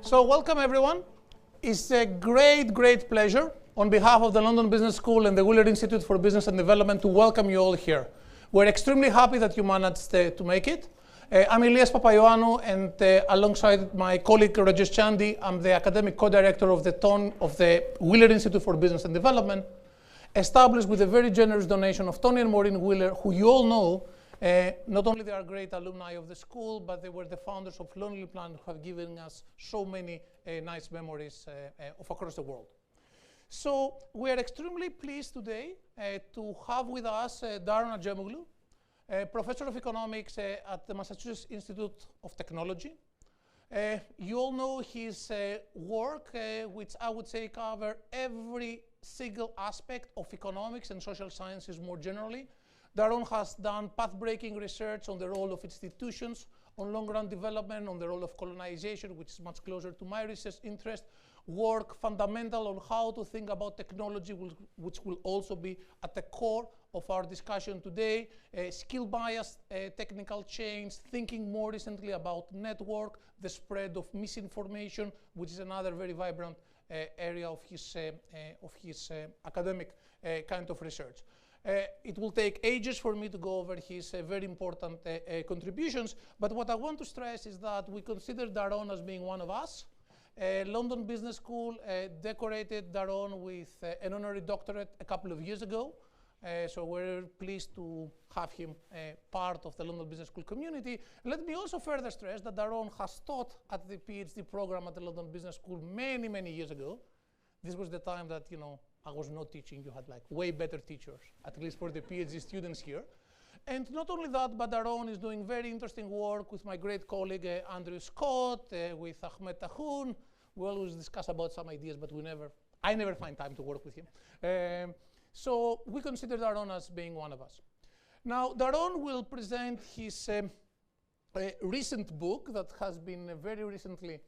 So welcome everyone. It's a great pleasure on behalf of the London Business School and the Wheeler Institute for Business and Development to welcome you all here. We're extremely happy that you managed to make it. I'm Elias Papaioannou, and alongside my colleague Rajesh Chandy, I'm the academic co-director of the Wheeler Institute for Business and Development, established with a very generous donation of Tony and Maureen Wheeler, who you all know. Not only they are great alumni of the school, but they were the founders of Lonely Planet, who have given us so many nice memories of across the world. So we are extremely pleased today to have with us Daron Acemoglu, professor of economics at the Massachusetts Institute of Technology. You all know his work, which I would say cover every single aspect of economics and social sciences more generally. Daron has done path-breaking research on the role of institutions, on long-run development, on the role of colonization, which is much closer to my research interest, work fundamental on how to think about technology, which will also be at the core of our discussion today, skill bias, technical change, thinking more recently about network, the spread of misinformation, which is another very vibrant area of his academic kind of research. It will take ages for me to go over his very important contributions, but what I want to stress is that we consider Daron as being one of us. London Business School decorated Daron with an honorary doctorate a couple of years ago, so we're pleased to have him part of the London Business School community. Let me also further stress that Daron has taught at the PhD program at the London Business School many years ago. This was the time that, you know, I was not teaching. You had like way better teachers, at least for the PhD students here. And not only that, but Daron is doing very interesting work with my great colleague Andrew Scott, with Ahmed Tahoun. We always discuss about some ideas, but I never find time to work with him. So we consider Daron as being one of us. Now, Daron will present his recent book that has been very recently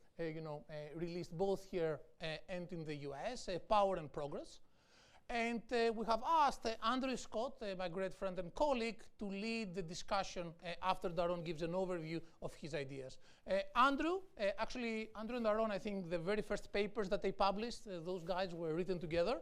released both here and in the US, Power and Progress. And we have asked Andrew Scott, my great friend and colleague, to lead the discussion after Daron gives an overview of his ideas. Andrew and Daron, I think the very first papers that they published, those guys were written together.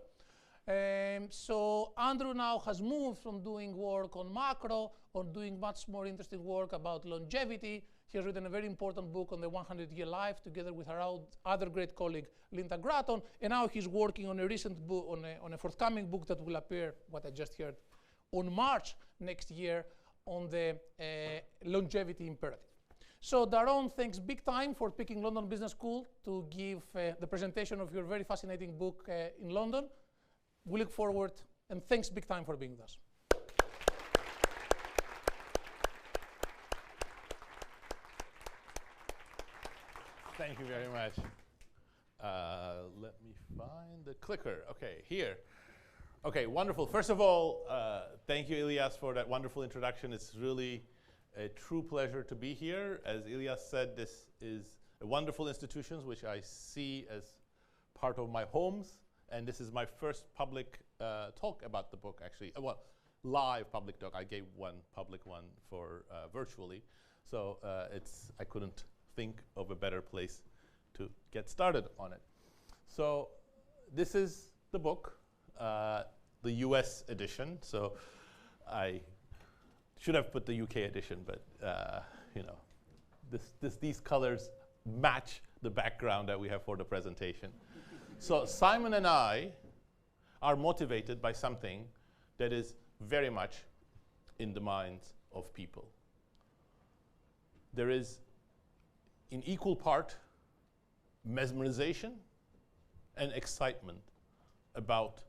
So Andrew now has moved from doing work on macro, on doing much more interesting work about longevity. He has written a very important book on the 100-year life, together with our other great colleague, Linda Gratton. And now he's working on a recent book, on a forthcoming book that will appear, what I just heard, on March next year, on the longevity imperative. So Daron, thanks big time for picking London Business School to give the presentation of your very fascinating book in London. We look forward, and thanks big time for being with us. Thank you very much. Let me find the clicker. Okay, here. Okay, wonderful. First of all, thank you, Elias, for that wonderful introduction. It's really a true pleasure to be here. As Elias said, this is a wonderful institution, which I see as part of my homes. And this is my first public talk about the book, actually. Well, live public talk. I gave one public one for virtually. So I couldn't think of a better place to get started on it. So this is the book, the US edition. So I should have put the UK edition, but these colors match the background that we have for the presentation. So Simon and I are motivated by something that is very much in the minds of people. There is, in equal part, mesmerization and excitement about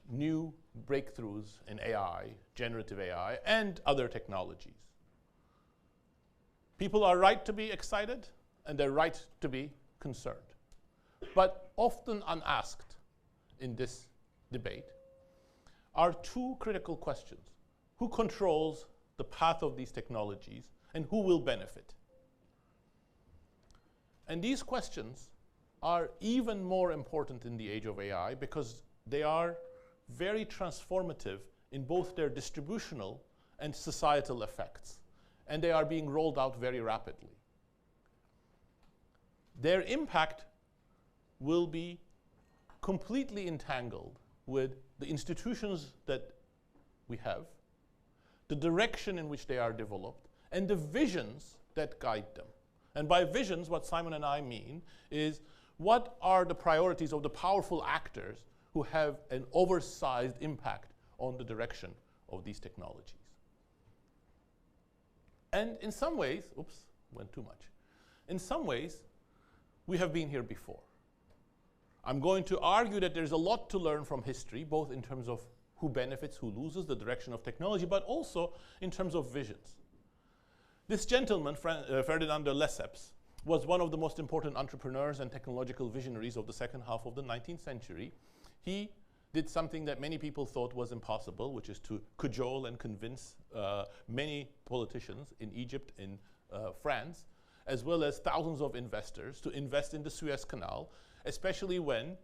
new breakthroughs in AI, generative AI, and other technologies. People are right to be excited, and they're right to be concerned. But often unasked in this debate are two critical questions. Who controls the path of these technologies, and who will benefit? And these questions are even more important in the age of AI because they are very transformative in both their distributional and societal effects, and they are being rolled out very rapidly. their impact will be completely entangled with the institutions that we have, the direction in which they are developed, and the visions that guide them. And by visions, what Simon and I mean is, what are the priorities of the powerful actors who have an oversized impact on the direction of these technologies? And in some ways, oops, went too much. In some ways, we have been here before. I'm going to argue that there's a lot to learn from history, both in terms of who benefits, who loses, the direction of technology, but also in terms of visions. This gentleman, Ferdinand de Lesseps, was one of the most important entrepreneurs and technological visionaries of the second half of the 19th century. He did something that many people thought was impossible, which is to cajole and convince many politicians in Egypt, in France, as well as thousands of investors to invest in the Suez Canal, especially when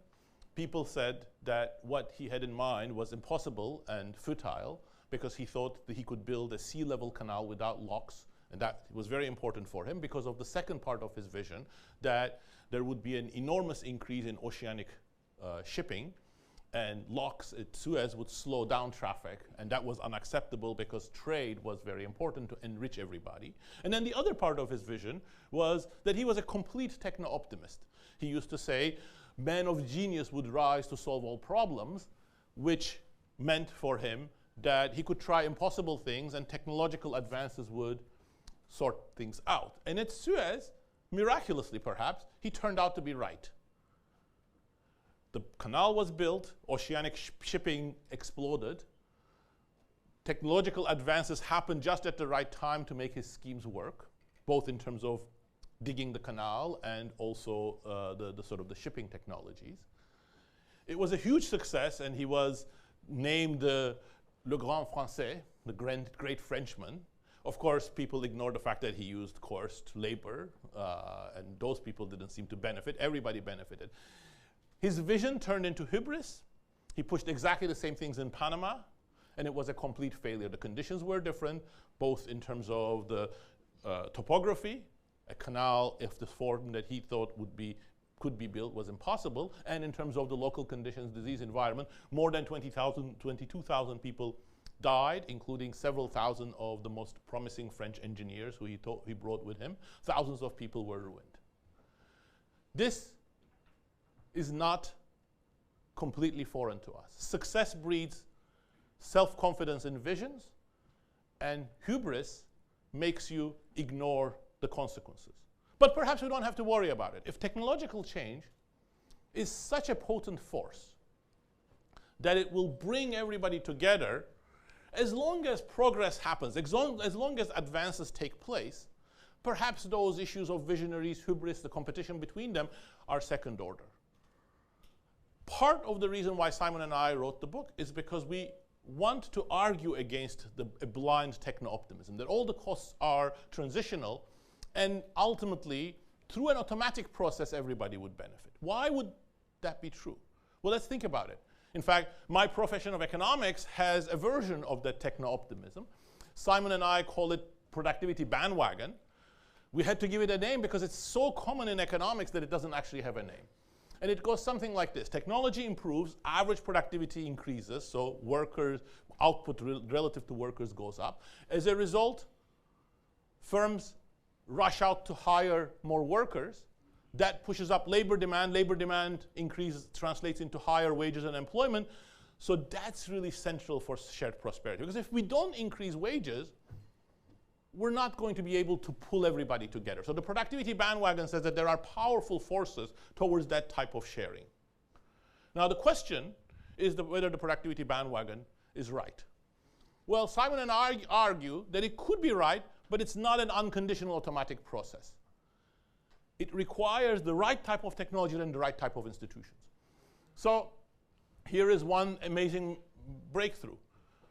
people said that what he had in mind was impossible and futile, because he thought that he could build a sea-level canal without locks. And that was very important for him because of the second part of his vision, that there would be an enormous increase in oceanic shipping, and locks at Suez would slow down traffic, and that was unacceptable because trade was very important to enrich everybody. And then the other part of his vision was that he was a complete techno-optimist. He used to say, men of genius would rise to solve all problems, which meant for him that he could try impossible things and technological advances would sort things out. And at Suez, miraculously perhaps, he turned out to be right. The canal was built, oceanic shipping exploded, technological advances happened just at the right time to make his schemes work, both in terms of digging the canal and also the sort of the shipping technologies. It was a huge success, and he was named Le Grand Français, the great Frenchman. Of course, people ignore the fact that he used coerced labor, and those people didn't seem to benefit. Everybody benefited. His vision turned into hubris. He pushed exactly the same things in Panama, and it was a complete failure. The conditions were different, both in terms of the topography. A canal, if the form that he thought could be built was impossible, and in terms of the local conditions, disease environment, more than 22,000 people died, including several thousand of the most promising French engineers who he brought with him. Thousands of people were ruined. This is not completely foreign to us. Success breeds self-confidence in visions, and hubris makes you ignore the consequences. But perhaps we don't have to worry about it. If technological change is such a potent force that it will bring everybody together, as long as progress happens, as long as advances take place, perhaps those issues of visionaries, hubris, the competition between them are second order. Part of the reason why Simon and I wrote the book is because we want to argue against a blind techno-optimism, that all the costs are transitional, and ultimately, through an automatic process, everybody would benefit. Why would that be true? Well, let's think about it. In fact, my profession of economics has a version of that techno-optimism. Simon and I call it productivity bandwagon. We had to give it a name because it's so common in economics that it doesn't actually have a name. And it goes something like this. Technology improves, average productivity increases, so workers' output relative to workers goes up. As a result, firms rush out to hire more workers. That pushes up labor demand. Labor demand increases, translates into higher wages and employment. So that's really central for shared prosperity. Because if we don't increase wages, we're not going to be able to pull everybody together. So the productivity bandwagon says that there are powerful forces towards that type of sharing. Now the question is whether the productivity bandwagon is right. Well, Simon and I argue that it could be right, but it's not an unconditional automatic process. It requires the right type of technology and the right type of institutions. So here is one amazing breakthrough.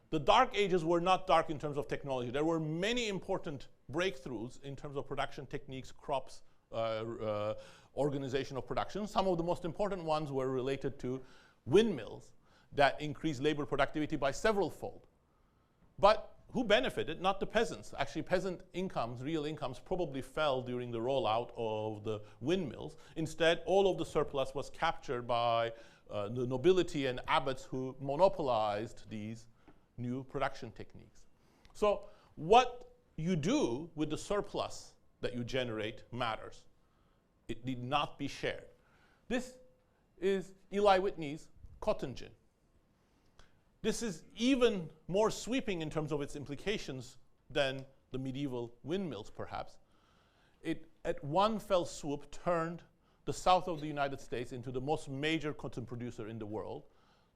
The dark ages were not dark in terms of technology. There were many important breakthroughs in terms of production techniques, crops, organization of production. Some of the most important ones were related to windmills that increased labor productivity by several fold. But who benefited? Not the peasants. Actually, peasant incomes, real incomes, probably fell during the rollout of the windmills. Instead, all of the surplus was captured by the nobility and abbots who monopolized these new production techniques. So what you do with the surplus that you generate matters. It need not be shared. This is Eli Whitney's cotton gin. This is even more sweeping in terms of its implications than the medieval windmills, perhaps. It, at one fell swoop, turned the south of the United States into the most major cotton producer in the world.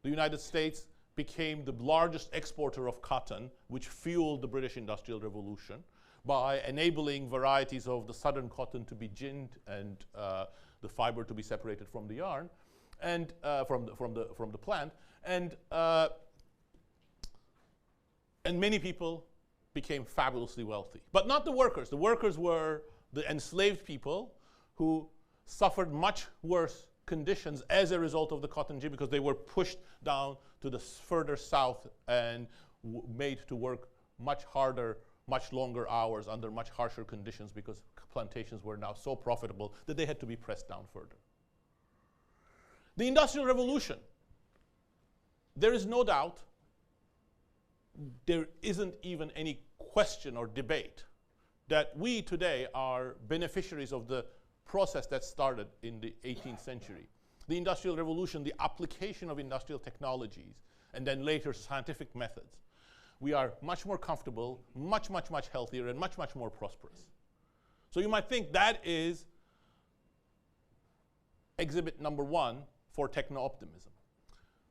The United States became the largest exporter of cotton, which fueled the British Industrial Revolution by enabling varieties of the southern cotton to be ginned and the fiber to be separated from the yarn and from the plant. And many people became fabulously wealthy, but not the workers. The workers were the enslaved people who suffered much worse conditions as a result of the cotton gin because they were pushed down to the further south and made to work much harder, much longer hours under much harsher conditions because plantations were now so profitable that they had to be pressed down further. The Industrial Revolution, there is no doubt, there isn't even any question or debate that we today are beneficiaries of the process that started in the 18th century. The Industrial Revolution, the application of industrial technologies, and then later scientific methods. We are much more comfortable, much healthier, and much more prosperous. So you might think that is exhibit number one for techno-optimism.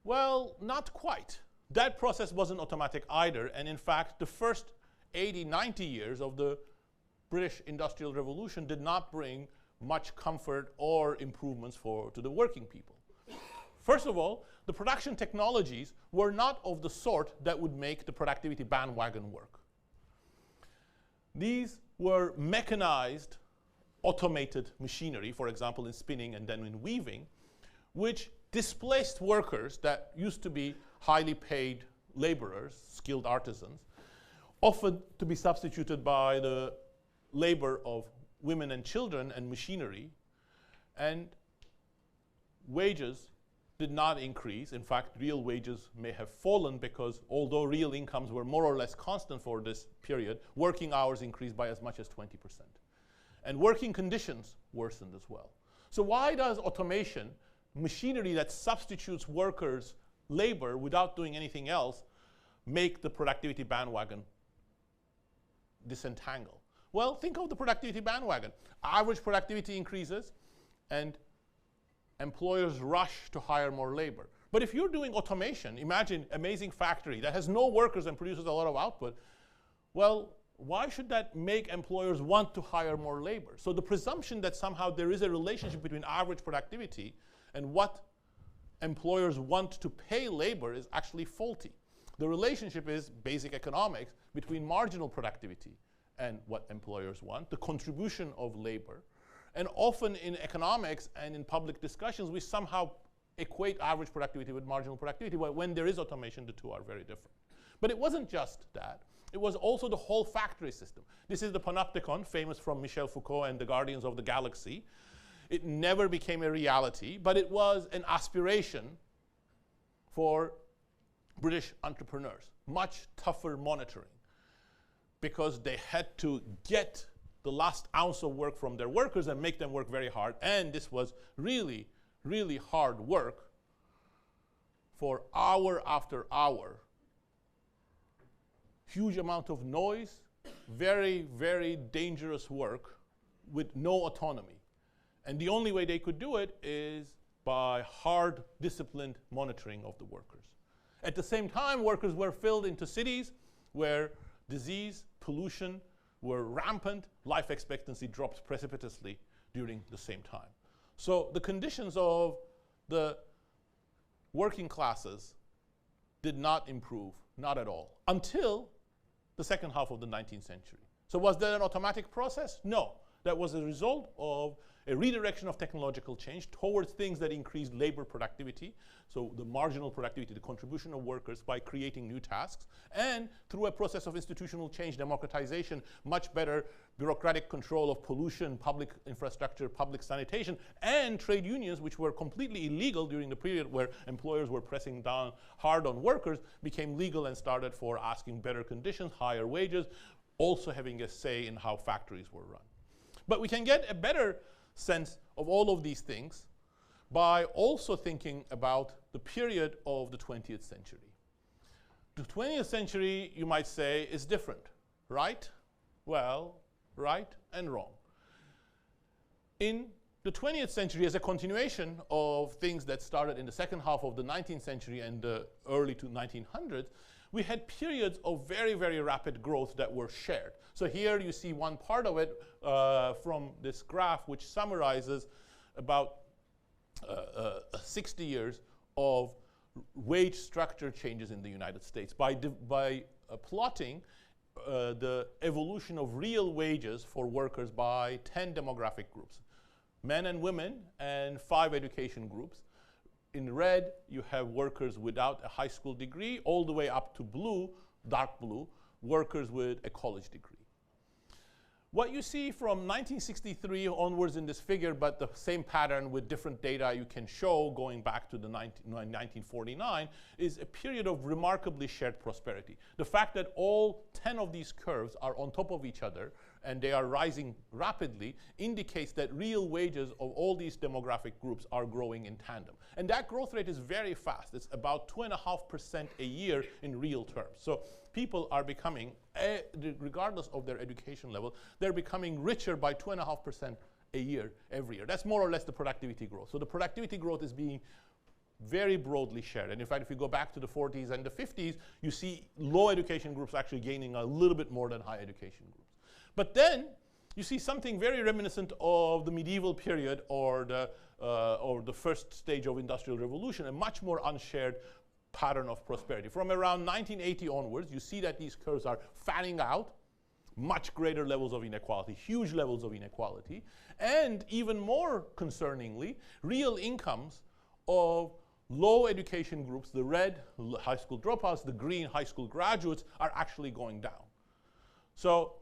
Well, not quite. That process wasn't automatic either, and in fact, the first 80, 90 years of the British Industrial Revolution did not bring much comfort or improvements to the working people. First of all, the production technologies were not of the sort that would make the productivity bandwagon work. These were mechanized, automated machinery, for example, in spinning and then in weaving, which displaced workers that used to be highly paid laborers, skilled artisans, often to be substituted by the labor of women and children and machinery, and wages did not increase. In fact, real wages may have fallen because although real incomes were more or less constant for this period, working hours increased by as much as 20%. And working conditions worsened as well. So why does automation, machinery that substitutes workers' labor without doing anything else, make the productivity bandwagon disentangle? Well, think of the productivity bandwagon. Average productivity increases, and employers rush to hire more labor. But if you're doing automation, imagine an amazing factory that has no workers and produces a lot of output. Well, why should that make employers want to hire more labor? So the presumption that somehow there is a relationship between average productivity and what employers want to pay labor is actually faulty. The relationship is basic economics between marginal productivity and what employers want, the contribution of labor. And often in economics and in public discussions, we somehow equate average productivity with marginal productivity. But when there is automation, the two are very different. But it wasn't just that. It was also the whole factory system. This is the Panopticon, famous from Michel Foucault and the Guardians of the Galaxy. It never became a reality, but it was an aspiration for British entrepreneurs. Much tougher monitoring, because they had to get the last ounce of work from their workers and make them work very hard. And this was really, really hard work for hour after hour. Huge amount of noise, very, very dangerous work with no autonomy. And the only way they could do it is by hard, disciplined monitoring of the workers. At the same time, workers were filled into cities where disease, pollution were rampant. Life expectancy dropped precipitously during the same time. So the conditions of the working classes did not improve, not at all, until the second half of the 19th century. So was that an automatic process? No. that was a result of a redirection of technological change towards things that increased labor productivity, so the marginal productivity, the contribution of workers by creating new tasks, and through a process of institutional change, democratization, much better bureaucratic control of pollution, public infrastructure, public sanitation, and trade unions, which were completely illegal during the period where employers were pressing down hard on workers, became legal and started for asking better conditions, higher wages, also having a say in how factories were run. But we can get a better sense of all of these things by also thinking about the period of the 20th century. The 20th century, you might say, is different, right? Well, right and wrong. In the 20th century, as a continuation of things that started in the second half of the 19th century and the early to 1900s, we had periods of very, very rapid growth that were shared. So here you see one part of it from this graph, which summarizes about 60 years of wage structure changes in the United States by plotting the evolution of real wages for workers by 10 demographic groups, men and women, and 5 education groups. In red, you have workers without a high school degree, all the way up to blue, dark blue, workers with a college degree. What you see from 1963 onwards in this figure, but the same pattern with different data you can show going back to the 1949, is a period of remarkably shared prosperity. The fact that all 10 of these curves are on top of each other and they are rising rapidly indicates that real wages of all these demographic groups are growing in tandem. And that growth rate is very fast. It's about 2.5% a year in real terms. So people are becoming, regardless of their education level, they're becoming richer by 2.5% a year every year. That's more or less the productivity growth. So the productivity growth is being very broadly shared. And in fact, if you go back to the 40s and the 50s, you see low education groups actually gaining a little bit more than high education groups. But then you see something very reminiscent of the medieval period or the first stage of industrial revolution, a much more unshared pattern of prosperity. From around 1980 onwards, you see that these curves are fanning out, much greater levels of inequality, huge levels of inequality, and even more concerningly, real incomes of low education groups, the red high school dropouts, the green high school graduates, are actually going down. So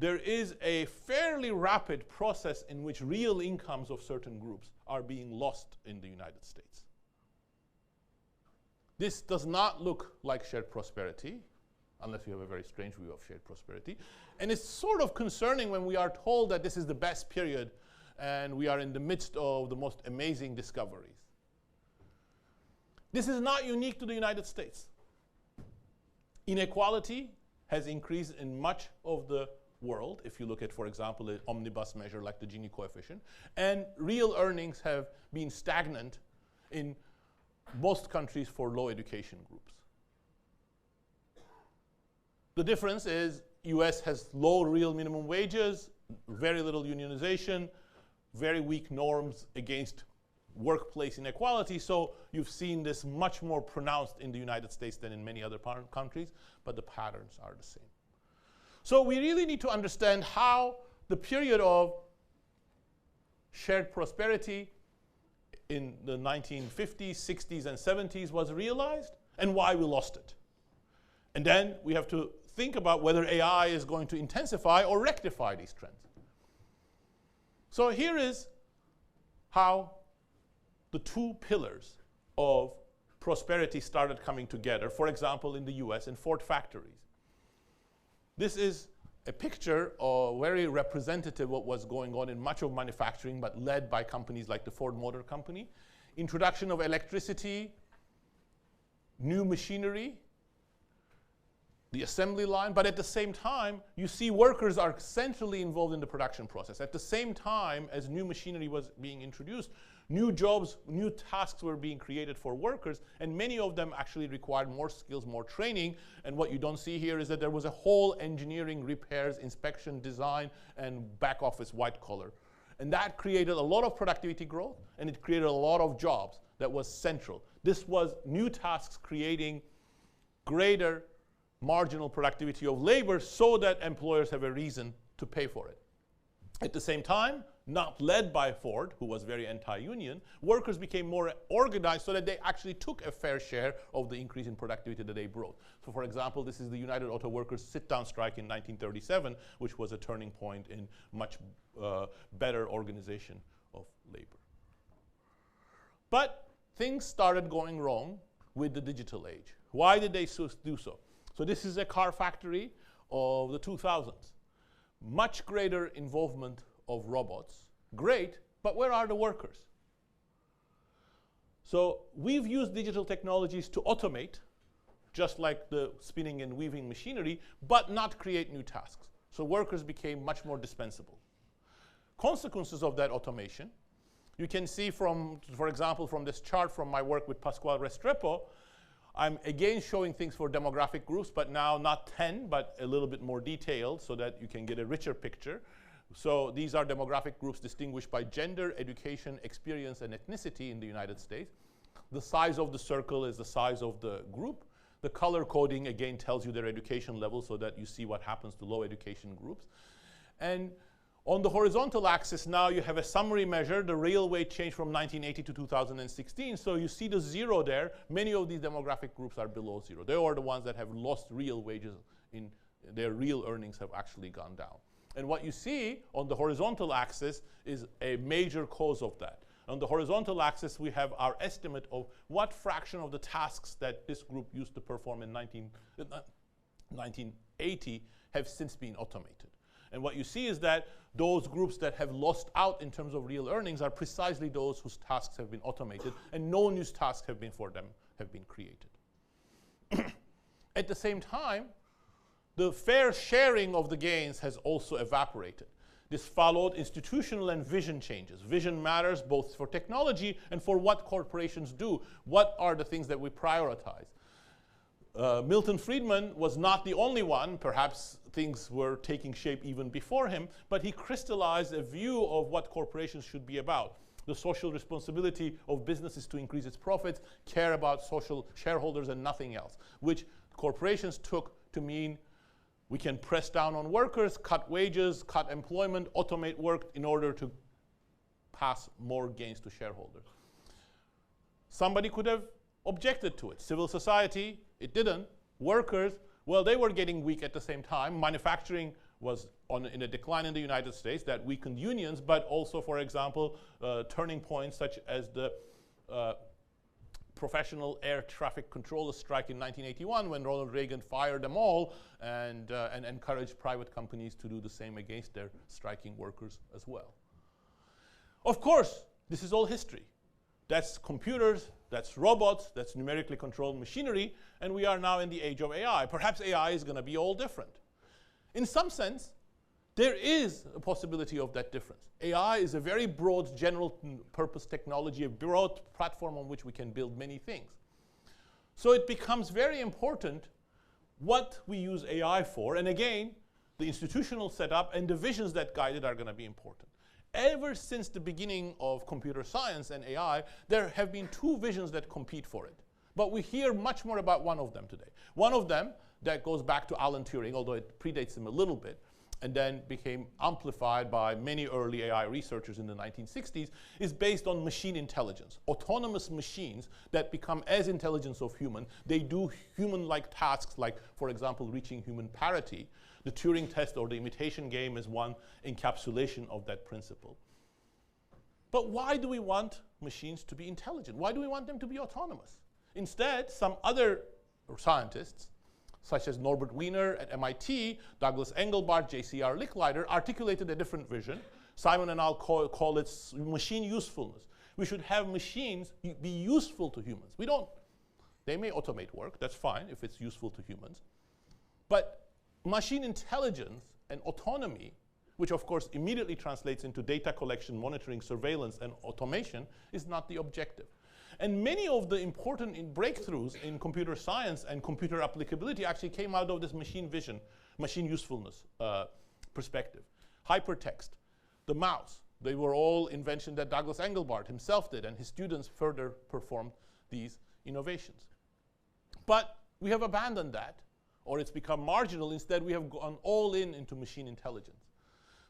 there is a fairly rapid process in which real incomes of certain groups are being lost in the United States. This does not look like shared prosperity, unless you have a very strange view of shared prosperity. And it's sort of concerning when we are told that this is the best period and we are in the midst of the most amazing discoveries. This is not unique to the United States. Inequality has increased in much of the world, if you look at, for example, an omnibus measure like the Gini coefficient, and real earnings have been stagnant in most countries for low education groups. The difference is US has low real minimum wages, very little unionization, very weak norms against workplace inequality, so you've seen this much more pronounced in the United States than in many other countries, but the patterns are the same. So we really need to understand how the period of shared prosperity in the 1950s, 60s, and 70s was realized and why we lost it. And then we have to think about whether AI is going to intensify or rectify these trends. So here is how the two pillars of prosperity started coming together, for example, in the US in Ford factories. This is a picture very representative of what was going on in much of manufacturing, but led by companies like the Ford Motor Company. Introduction of electricity, new machinery, the assembly line, but at the same time, you see workers are centrally involved in the production process. At the same time as new machinery was being introduced, new jobs, new tasks were being created for workers, and many of them actually required more skills, more training. And what you don't see here is that there was a whole engineering, repairs, inspection, design, and back office white collar. And that created a lot of productivity growth, and it created a lot of jobs that was central. This was new tasks creating greater marginal productivity of labor so that employers have a reason to pay for it. At the same time, not led by Ford, who was very anti-union, workers became more organized so that they actually took a fair share of the increase in productivity that they brought. So for example, this is the United Auto Workers sit-down strike in 1937, which was a turning point in much better organization of labor. But things started going wrong with the digital age. Why did they do so? So this is a car factory of the 2000s. Much greater involvement of robots. Great, but where are the workers? So we've used digital technologies to automate, just like the spinning and weaving machinery, but not create new tasks. So workers became much more dispensable. Consequences of that automation, you can see from, for example, from this chart from my work with Pascual Restrepo, I'm again showing things for demographic groups, but now not 10, but a little bit more detailed so that you can get a richer picture. So these are demographic groups distinguished by gender, education, experience, and ethnicity in the United States. The size of the circle is the size of the group. The color coding, again, tells you their education level so that you see what happens to low education groups. And on the horizontal axis, now you have a summary measure, the real wage change from 1980 to 2016. So you see the zero there. Many of these demographic groups are below zero. They are the ones that have lost real wages. In their real earnings have actually gone down. And what you see on the horizontal axis is a major cause of that. On the horizontal axis, we have our estimate of what fraction of the tasks that this group used to perform in 1980 have since been automated. And what you see is that those groups that have lost out in terms of real earnings are precisely those whose tasks have been automated and no new tasks have been created. At the same time, the fair sharing of the gains has also evaporated. This followed institutional and vision changes. Vision matters both for technology and for what corporations do. What are the things that we prioritize? Milton Friedman was not the only one. Perhaps things were taking shape even before him, but he crystallized a view of what corporations should be about. The social responsibility of businesses to increase its profits, care about social shareholders and nothing else, which corporations took to mean we can press down on workers, cut wages, cut employment, automate work in order to pass more gains to shareholders. Somebody could have objected to it. Civil society, it didn't. Workers, well, they were getting weak at the same time. Manufacturing was in a decline in the United States that weakened unions, but also, for example, turning points such as the professional air traffic controllers strike in 1981 when Ronald Reagan fired them all and encouraged private companies to do the same against their striking workers as well. Of course, this is all history. That's computers, that's robots, that's numerically controlled machinery, and we are now in the age of AI. Perhaps AI is going to be all different. In some sense, there is a possibility of that difference. AI is a very broad general purpose technology, a broad platform on which we can build many things. So it becomes very important what we use AI for, and again, the institutional setup and the visions that guide it are going to be important. Ever since the beginning of computer science and AI, there have been two visions that compete for it. But we hear much more about one of them today. One of them that goes back to Alan Turing, although it predates him a little bit, and then became amplified by many early AI researchers in the 1960s, is based on machine intelligence. Autonomous machines that become as intelligent as human. They do human-like tasks like, for example, reaching human parity. The Turing test or the imitation game is one encapsulation of that principle. But why do we want machines to be intelligent? Why do we want them to be autonomous? Instead, some other scientists, such as Norbert Wiener at MIT, Douglas Engelbart, J.C.R. Licklider, articulated a different vision. Simon and I'll call it machine usefulness. We should have machines be useful to humans. They may automate work, that's fine if it's useful to humans. But machine intelligence and autonomy, which of course immediately translates into data collection, monitoring, surveillance, and automation, is not the objective. And many of the important breakthroughs in computer science and computer applicability actually came out of this machine vision, machine usefulness perspective. Hypertext, the mouse, they were all inventions that Douglas Engelbart himself did, and his students further performed these innovations. But we have abandoned that, or it's become marginal. Instead, we have gone all into machine intelligence.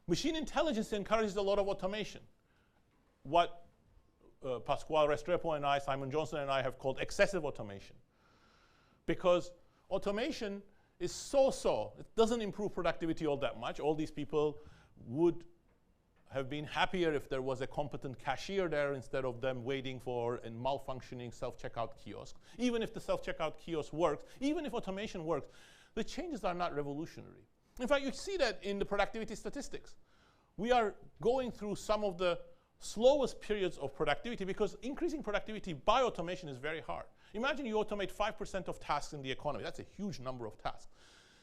Machine intelligence encourages a lot of automation. What Pasquale Restrepo and I, Simon Johnson and I have called excessive automation. Because automation is so-so. It doesn't improve productivity all that much. All these people would have been happier if there was a competent cashier there instead of them waiting for a malfunctioning self-checkout kiosk. Even if the self-checkout kiosk works, even if automation works, the changes are not revolutionary. In fact, you see that in the productivity statistics. We are going through some of the slowest periods of productivity because increasing productivity by automation is very hard. Imagine you automate 5% of tasks in the economy. That's a huge number of tasks.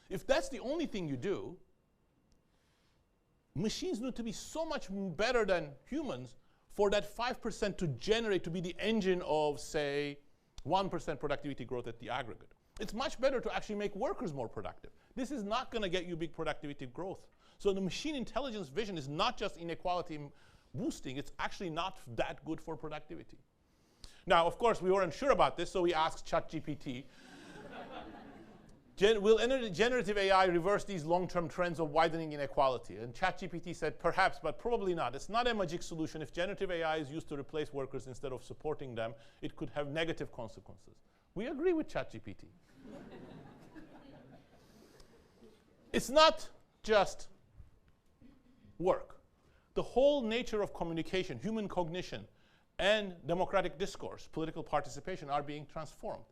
If that's the only thing you do, machines need to be so much better than humans for that 5% to generate, to be the engine of, say, 1% productivity growth at the aggregate. It's much better to actually make workers more productive. This is not going to get you big productivity growth. So the machine intelligence vision is not just inequality boosting, it's actually not that good for productivity. Now, of course, we weren't sure about this, so we asked ChatGPT, will generative AI reverse these long-term trends of widening inequality? And ChatGPT said, perhaps, but probably not. It's not a magic solution. If generative AI is used to replace workers instead of supporting them, it could have negative consequences. We agree with ChatGPT. It's not just work. The whole nature of communication, human cognition, and democratic discourse, political participation are being transformed.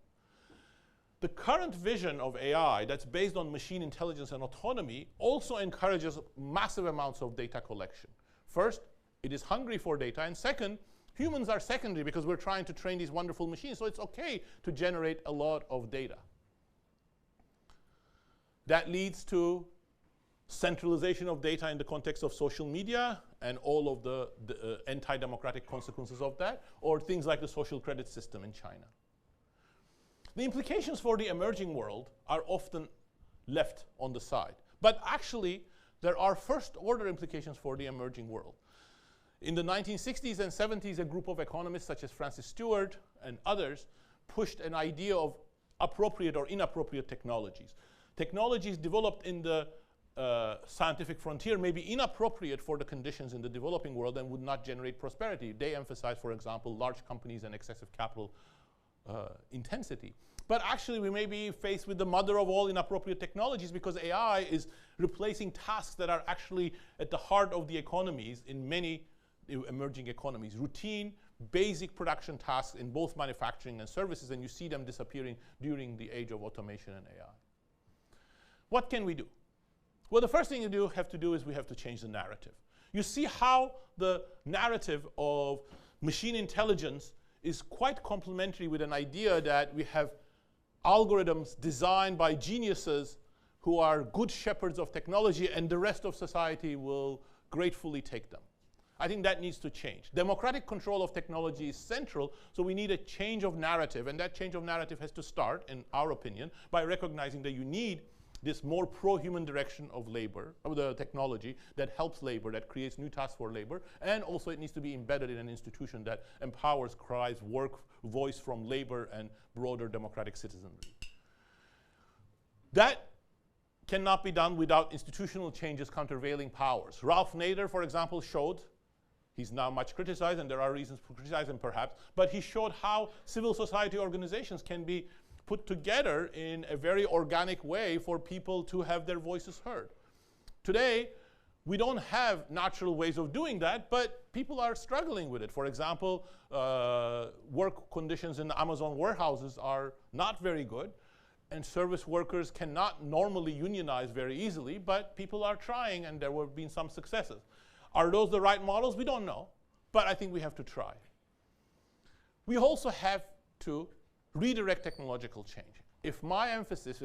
The current vision of AI that's based on machine intelligence and autonomy also encourages massive amounts of data collection. First, it is hungry for data, and second, humans are secondary because we're trying to train these wonderful machines, so it's okay to generate a lot of data. That leads to centralization of data in the context of social media and all of the anti-democratic consequences of that, or things like the social credit system in China. The implications for the emerging world are often left on the side. But actually, there are first-order implications for the emerging world. In the 1960s and 70s, a group of economists such as Francis Stewart and others pushed an idea of appropriate or inappropriate technologies. Technologies developed in the scientific frontier may be inappropriate for the conditions in the developing world and would not generate prosperity. They emphasize, for example, large companies and excessive capital intensity. But actually, we may be faced with the mother of all inappropriate technologies because AI is replacing tasks that are actually at the heart of the economies in many emerging economies. Routine, basic production tasks in both manufacturing and services, and you see them disappearing during the age of automation and AI. What can we do? Well, the first thing you have to do is we have to change the narrative. You see how the narrative of machine intelligence is quite complementary with an idea that we have algorithms designed by geniuses who are good shepherds of technology and the rest of society will gratefully take them. I think that needs to change. Democratic control of technology is central, so we need a change of narrative, and that change of narrative has to start, in our opinion, by recognizing that you need this more pro-human direction of labor, of the technology that helps labor, that creates new tasks for labor, and also it needs to be embedded in an institution that empowers, cries, voice from labor and broader democratic citizenry. That cannot be done without institutional changes countervailing powers. Ralph Nader, for example, showed, he's now much criticized, and there are reasons to criticize him perhaps, but he showed how civil society organizations can be put together in a very organic way for people to have their voices heard. Today, we don't have natural ways of doing that, but people are struggling with it. For example, work conditions in the Amazon warehouses are not very good, and service workers cannot normally unionize very easily, but people are trying, and there have been some successes. Are those the right models? We don't know, but I think we have to try. We also have to redirect technological change. If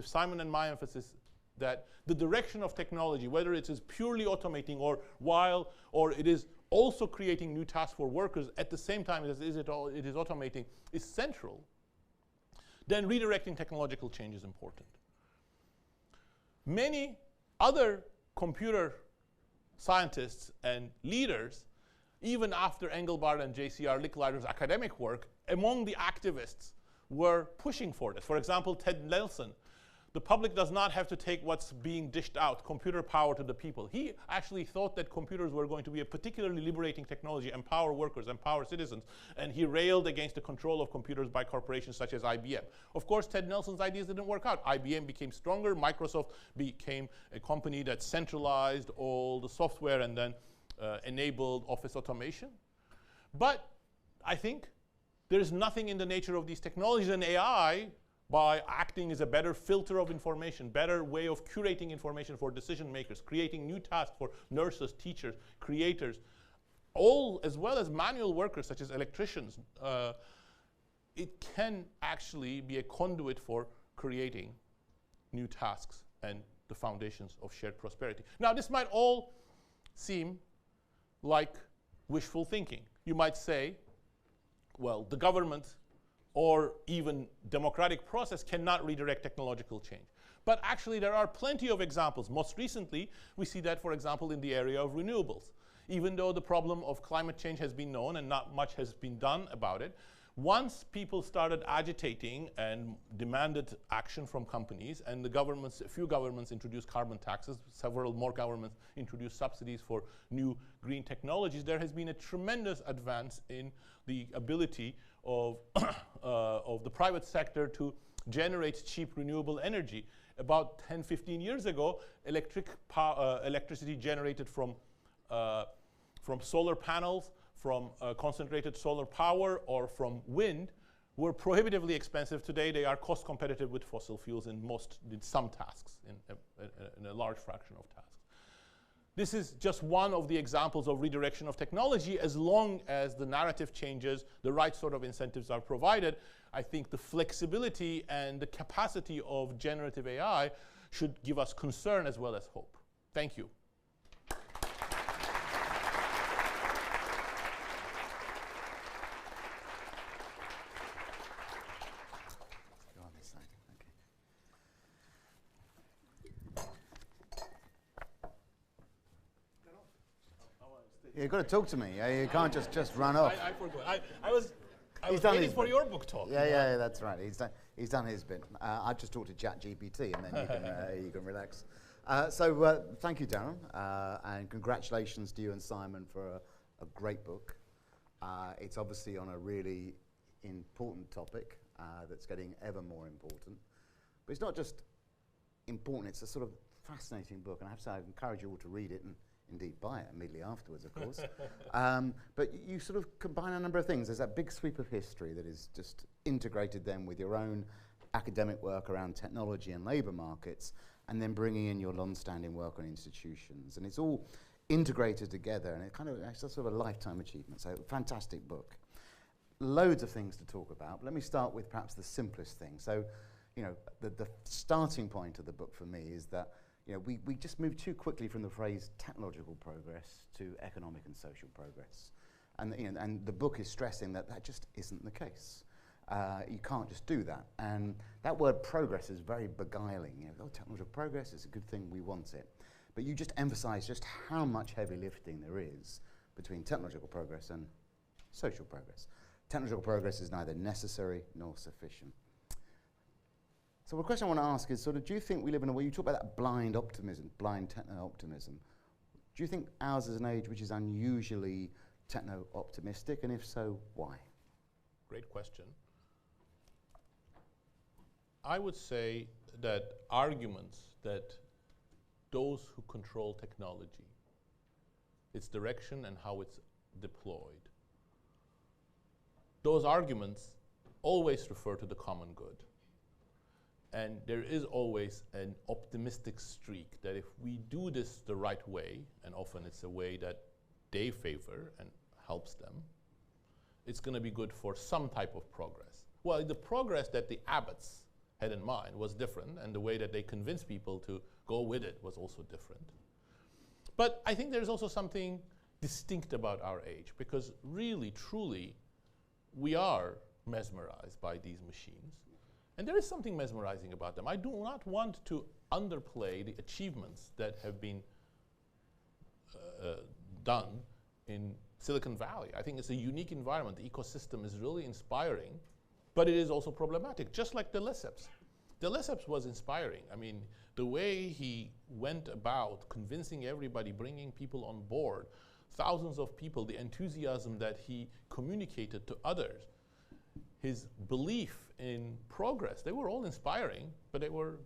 Simon and my emphasis that the direction of technology, whether it is purely automating or it is also creating new tasks for workers at the same time as it is automating, is central, then redirecting technological change is important. Many other computer scientists and leaders, even after Engelbart and J.C.R. Licklider's academic work, among the activists were pushing for this. For example, Ted Nelson the public does not have to take what's being dished out, computer power, to the people. He actually thought that computers were going to be a particularly liberating technology, empower workers, empower citizens, and he railed against the control of computers by corporations such as IBM. Of course, Ted Nelson's ideas didn't work out. IBM became stronger. Microsoft became a company that centralized all the software and then enabled office automation. But I think there's nothing in the nature of these technologies, and AI, by acting as a better filter of information, better way of curating information for decision makers, creating new tasks for nurses, teachers, creators, all as well as manual workers such as electricians, it can actually be a conduit for creating new tasks and the foundations of shared prosperity. Now, this might all seem like wishful thinking. You might say, well, the government or even democratic process cannot redirect technological change. But actually, there are plenty of examples. Most recently, we see that, for example, in the area of renewables. Even though the problem of climate change has been known and not much has been done about it, once people started agitating and demanded action from companies, and the governments, a few governments introduced carbon taxes, several more governments introduced subsidies for new green technologies, there has been a tremendous advance in the ability of, of the private sector to generate cheap renewable energy. About 10, 15 years ago, electricity generated from solar panels, from concentrated solar power, or from wind were prohibitively expensive. Today, they are cost competitive with fossil fuels in some tasks, in a large fraction of tasks. This is just one of the examples of redirection of technology. As long as the narrative changes, the right sort of incentives are provided, I think the flexibility and the capacity of generative AI should give us concern as well as hope. Thank you. You've got to talk to me. You can't just run off. I forgot. I was waiting for your book talk. Yeah, that's right. He's done his bit. I've just talked to ChatGPT, and then you can relax. So thank you, Daron, and congratulations to you and Simon for a great book. It's obviously on a really important topic that's getting ever more important. But it's not just important, it's a sort of fascinating book, and I have to say I encourage you all to read it and indeed buy it immediately afterwards, of course. But you sort of combine a number of things. There's that big sweep of history that is just integrated then with your own academic work around technology and labour markets, and then bringing in your long-standing work on institutions. And it's all integrated together, and it's sort of a lifetime achievement. So fantastic book. Loads of things to talk about. Let me start with perhaps the simplest thing. So, you know, the starting point of the book for me is that we just move too quickly from the phrase technological progress to economic and social progress. And the book is stressing that just isn't the case. You can't just do that. And that word progress is very beguiling. Technological progress is a good thing, we want it. But you just emphasize just how much heavy lifting there is between technological progress and social progress. Technological progress is neither necessary nor sufficient. So the question I want to ask is do you think we live in a way, you talk about that blind optimism, blind techno-optimism. Do you think ours is an age which is unusually techno-optimistic, and if so, why? Great question. I would say that arguments that those who control technology, its direction and how it's deployed, those arguments always refer to the common good. And there is always an optimistic streak that if we do this the right way, and often it's a way that they favor and helps them, it's going to be good for some type of progress. Well, the progress that the Abbotts had in mind was different, and the way that they convinced people to go with it was also different. But I think there's also something distinct about our age, because really, truly, we are mesmerized by these machines. And there is something mesmerizing about them. I do not want to underplay the achievements that have been done in Silicon Valley. I think it's a unique environment. The ecosystem is really inspiring, but it is also problematic, just like the LBS. De Lesseps was inspiring. I mean, the way he went about convincing everybody, bringing people on board, thousands of people, the enthusiasm that he communicated to others, his belief in progress, they were all inspiring, but they were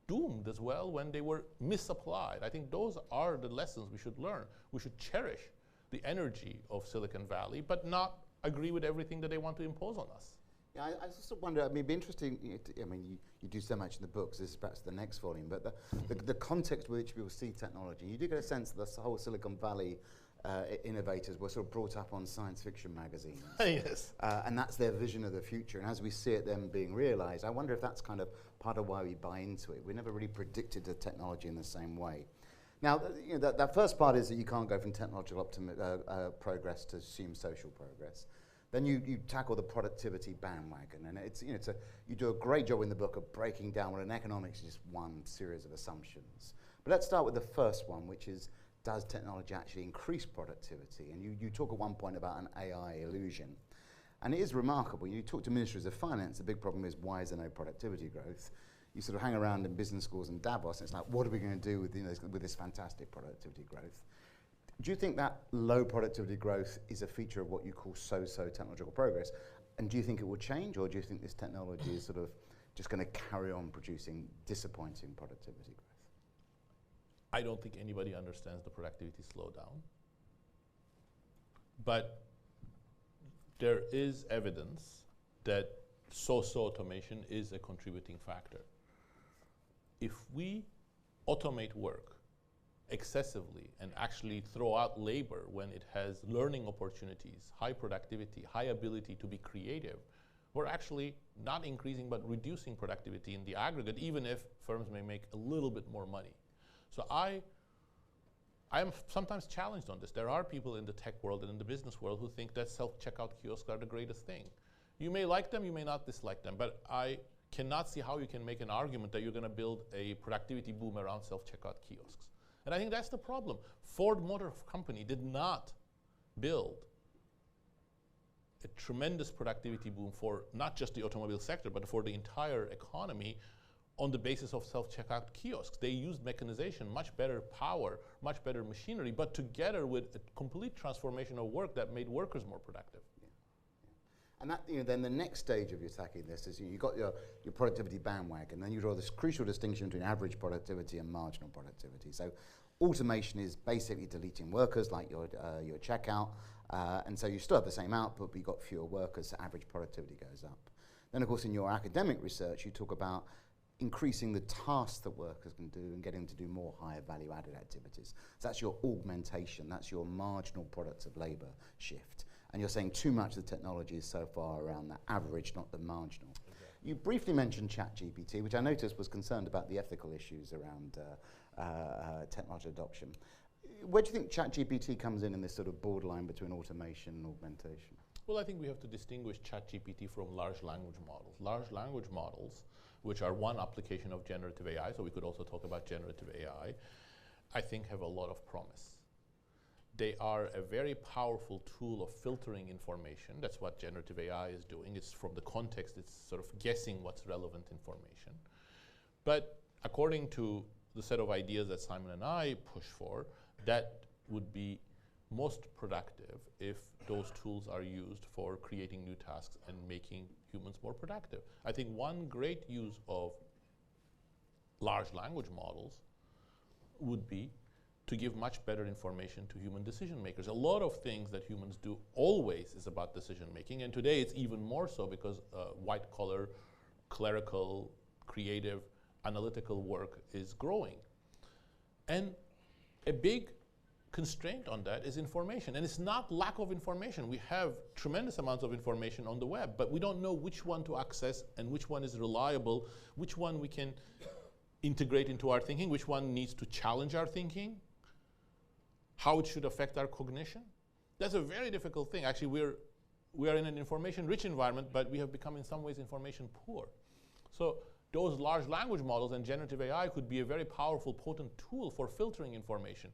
doomed as well when they were misapplied. I think those are the lessons we should learn. We should cherish the energy of Silicon Valley, but not agree with everything that they want to impose on us. Yeah, I just wonder, I mean, it'd be interesting, I mean, you do so much in the books, this is perhaps the next volume, but the context with which people see technology, you do get a sense that the whole Silicon Valley innovators were sort of brought up on science fiction magazines. Yes. And that's their vision of the future. And as we see it then being realized, I wonder if that's kind of part of why we buy into it. We never really predicted the technology in the same way. Now, that first part is that you can't go from technological progress to assume social progress. Then you tackle the productivity bandwagon, and you do a great job in the book of breaking down what in economics is just one series of assumptions. But let's start with the first one, which is, does technology actually increase productivity? And you talk at one point about an AI illusion. And it is remarkable. You talk to ministries of finance, the big problem is, why is there no productivity growth? You sort of hang around in business schools in Davos, and it's like, what are we going to do with this fantastic productivity growth? Do you think that low productivity growth is a feature of what you call so-so technological progress? And do you think it will change, or do you think this technology is sort of just going to carry on producing disappointing productivity growth? I don't think anybody understands the productivity slowdown. But there is evidence that so-so automation is a contributing factor. If we automate work excessively and actually throw out labor when it has learning opportunities, high productivity, high ability to be creative, we're actually not increasing but reducing productivity in the aggregate, even if firms may make a little bit more money. So I am sometimes challenged on this. There are people in the tech world and in the business world who think that self-checkout kiosks are the greatest thing. You may like them, you may not dislike them, but I cannot see how you can make an argument that you're going to build a productivity boom around self-checkout kiosks. And I think that's the problem. Ford Motor Company did not build a tremendous productivity boom for not just the automobile sector, but for the entire economy on the basis of self-checkout kiosks. They used mechanization, much better power, much better machinery, but together with a complete transformation of work that made workers more productive. And that, then the next stage of your attacking this is you've got your productivity bandwagon, then you draw this crucial distinction between average productivity and marginal productivity. So automation is basically deleting workers, like your checkout, and so you still have the same output, but you've got fewer workers, so average productivity goes up. Then, of course, in your academic research, you talk about increasing the tasks that workers can do and getting them to do more higher value-added activities. So that's your augmentation, that's your marginal products of labor shift. And you're saying too much of the technology is so far around the average, not the marginal. Exactly. You briefly mentioned ChatGPT, which I noticed was concerned about the ethical issues around technology adoption. Where do you think ChatGPT comes in this sort of borderline between automation and augmentation? Well, I think we have to distinguish ChatGPT from large language models. Large language models, which are one application of generative AI, so we could also talk about generative AI, I think have a lot of promise. They are a very powerful tool of filtering information. That's what generative AI is doing. It's from the context, it's sort of guessing what's relevant information. But according to the set of ideas that Simon and I push for, that would be most productive if those tools are used for creating new tasks and making humans more productive. I think one great use of large language models would be to give much better information to human decision makers. A lot of things that humans do always is about decision making, and today it's even more so because white collar, clerical, creative, analytical work is growing. And a big constraint on that is information, and it's not lack of information. We have tremendous amounts of information on the web, but we don't know which one to access and which one is reliable, which one we can integrate into our thinking, which one needs to challenge our thinking, how it should affect our cognition. That's a very difficult thing. Actually, we are in an information-rich environment, but we have become in some ways information poor. So those large language models and generative AI could be a very powerful, potent tool for filtering information.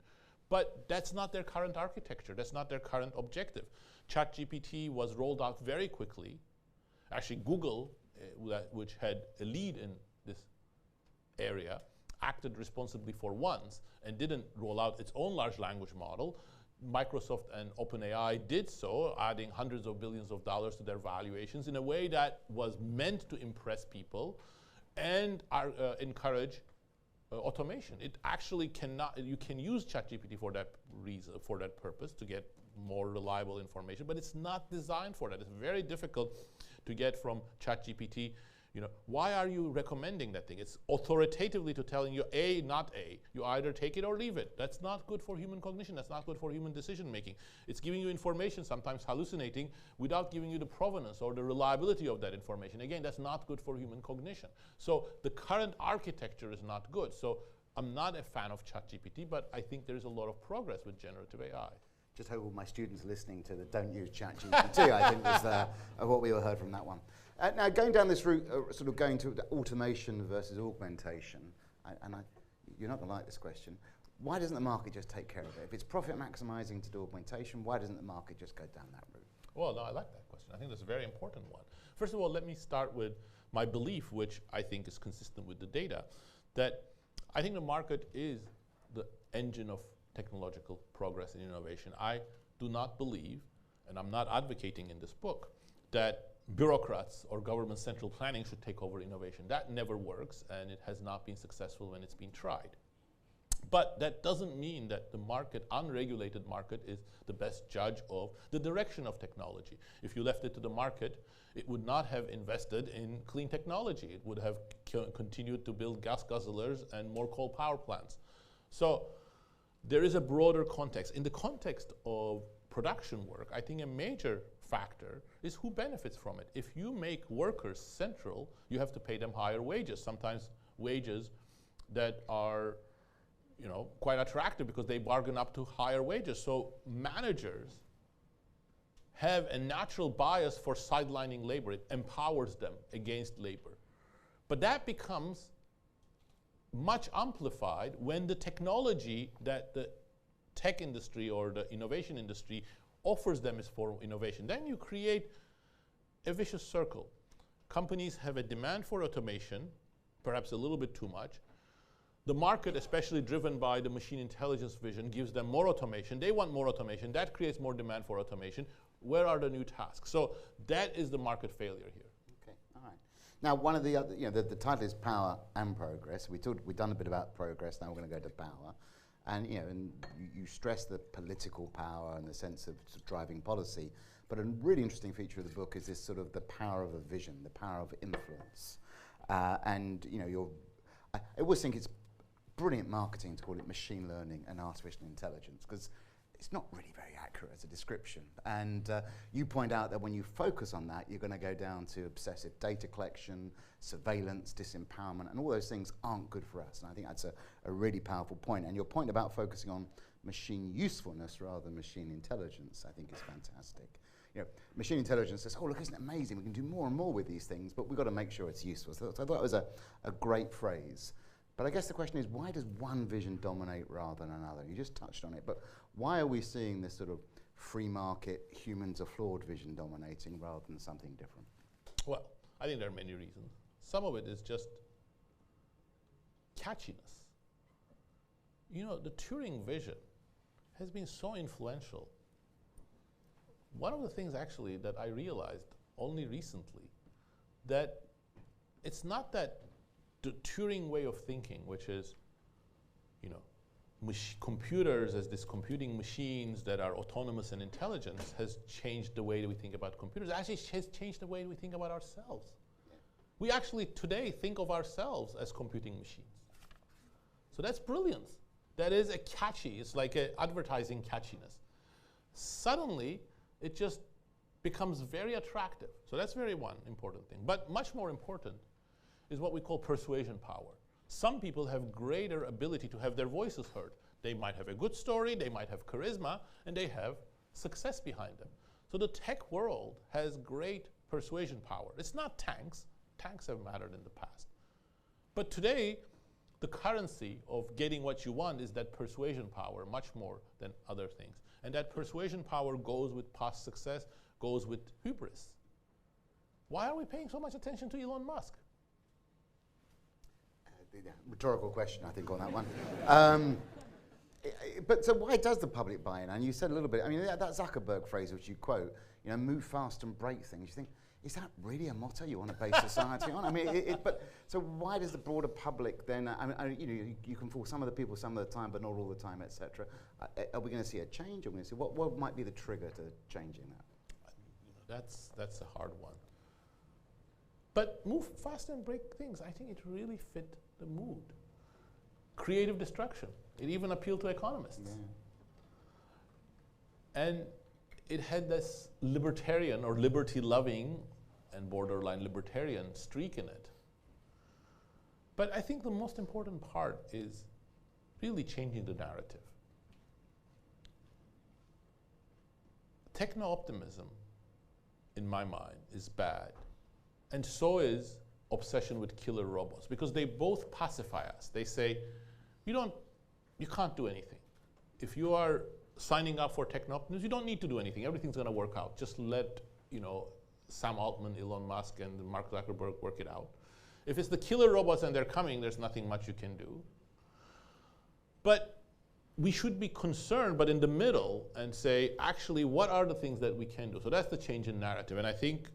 But that's not their current architecture. That's not their current objective. ChatGPT was rolled out very quickly. Actually, Google, which had a lead in this area, acted responsibly for once and didn't roll out its own large language model. Microsoft and OpenAI did so, adding hundreds of billions of dollars to their valuations in a way that was meant to impress people and encourage automation. It actually cannot, you can use ChatGPT for that reason, for that purpose, to get more reliable information, but it's not designed for that. It's very difficult to get from ChatGPT, you know, why are you recommending that thing? It's authoritatively to telling you A, not A. You either take it or leave it. That's not good for human cognition. That's not good for human decision making. It's giving you information, sometimes hallucinating, without giving you the provenance or the reliability of that information. Again, that's not good for human cognition. So the current architecture is not good. So I'm not a fan of ChatGPT, but I think there's a lot of progress with generative AI. Just hope all my students listening to the don't use ChatGPT, I think was what we all heard from that one. Now, going down this route, sort of going to automation versus augmentation, you're not going to like this question. Why doesn't the market just take care of it? If it's profit maximizing to do augmentation, why doesn't the market just go down that route? Well, no, I like that question. I think that's a very important one. First of all, let me start with my belief, which I think is consistent with the data, that I think the market is the engine of technological progress and innovation. I do not believe, and I'm not advocating in this book, that bureaucrats or government central planning should take over innovation. That never works, and it has not been successful when it's been tried. But that doesn't mean that the market, unregulated market, is the best judge of the direction of technology. If you left it to the market, it would not have invested in clean technology. It would have continued to build gas guzzlers and more coal power plants. So there is a broader context. In the context of production work, I think a major factor is who benefits from it. If you make workers central, you have to pay them higher wages, sometimes wages that are, you know, quite attractive because they bargain up to higher wages. So managers have a natural bias for sidelining labor. It empowers them against labor. But that becomes much amplified when the technology that the tech industry or the innovation industry offers them is for innovation. Then you create a vicious circle. Companies have a demand for automation, perhaps a little bit too much. The market, especially driven by the machine intelligence vision, gives them more automation. They want more automation. That creates more demand for automation. Where are the new tasks? So that is the market failure here. Okay, all right. Now, one of the other, you know, the title is Power and Progress. We've done a bit about progress. Now we're going to go to power. And, you know, and you stress the political power and the sense of driving policy. But a really interesting feature of the book is this sort of the power of a vision, the power of influence. And, you know, I always think it's brilliant marketing to call it machine learning and artificial intelligence, because it's not really very accurate as a description. And you point out that when you focus on that, you're going to go down to obsessive data collection, surveillance, disempowerment, and all those things aren't good for us. And I think that's a really powerful point. And your point about focusing on machine usefulness rather than machine intelligence, I think is fantastic. You know, machine intelligence says, oh, look, isn't it amazing? We can do more and more with these things, but we've got to make sure it's useful. So I thought it was a great phrase. But I guess the question is, why does one vision dominate rather than another? You just touched on it, but why are we seeing this sort of free market, humans are flawed vision dominating rather than something different? Well, I think there are many reasons. Some of it is just catchiness. You know, the Turing vision has been so influential. One of the things actually that I realized only recently, that it's not that the Turing way of thinking, which is, you know, computers as these computing machines that are autonomous and intelligent, has changed the way that we think about computers. It actually has changed the way we think about ourselves. We actually today think of ourselves as computing machines. So that's brilliance. That is a catchy, it's like an advertising catchiness. Suddenly, it just becomes very attractive. So that's very one important thing. But much more important is what we call persuasion power. Some people have greater ability to have their voices heard. They might have a good story, they might have charisma, and they have success behind them. So the tech world has great persuasion power. It's not tanks. Tanks have mattered in the past. But today, the currency of getting what you want is that persuasion power, much more than other things. And that persuasion power goes with past success, goes with hubris. Why are we paying so much attention to Elon Musk? rhetorical question, I think, on that one. But so why does the public buy in? And you said a little bit, I mean, that Zuckerberg phrase which you quote, you know, move fast and break things. You think, is that really a motto you want to base society on? I mean, but so why does the broader public then, I mean, you know, you can fool some of the people some of the time, but not all the time, etc. Are we going to see a change? Are we going to see, what might be the trigger to changing that? That's a hard one. But move fast and break things, I think it really fit the mood. Creative destruction. It even appealed to economists. Yeah. And it had this libertarian or liberty-loving and borderline libertarian streak in it. But I think the most important part is really changing the narrative. Techno-optimism, in my mind, is bad. And so is obsession with killer robots, because they both pacify us. They say, you can't do anything. If you are signing up for techno-optimism, you don't need to do anything. Everything's going to work out. Just let, you know, Sam Altman, Elon Musk, and Mark Zuckerberg work it out. If it's the killer robots and they're coming, there's nothing much you can do. But we should be concerned, but in the middle, and say, actually, what are the things that we can do? So that's the change in narrative. And I think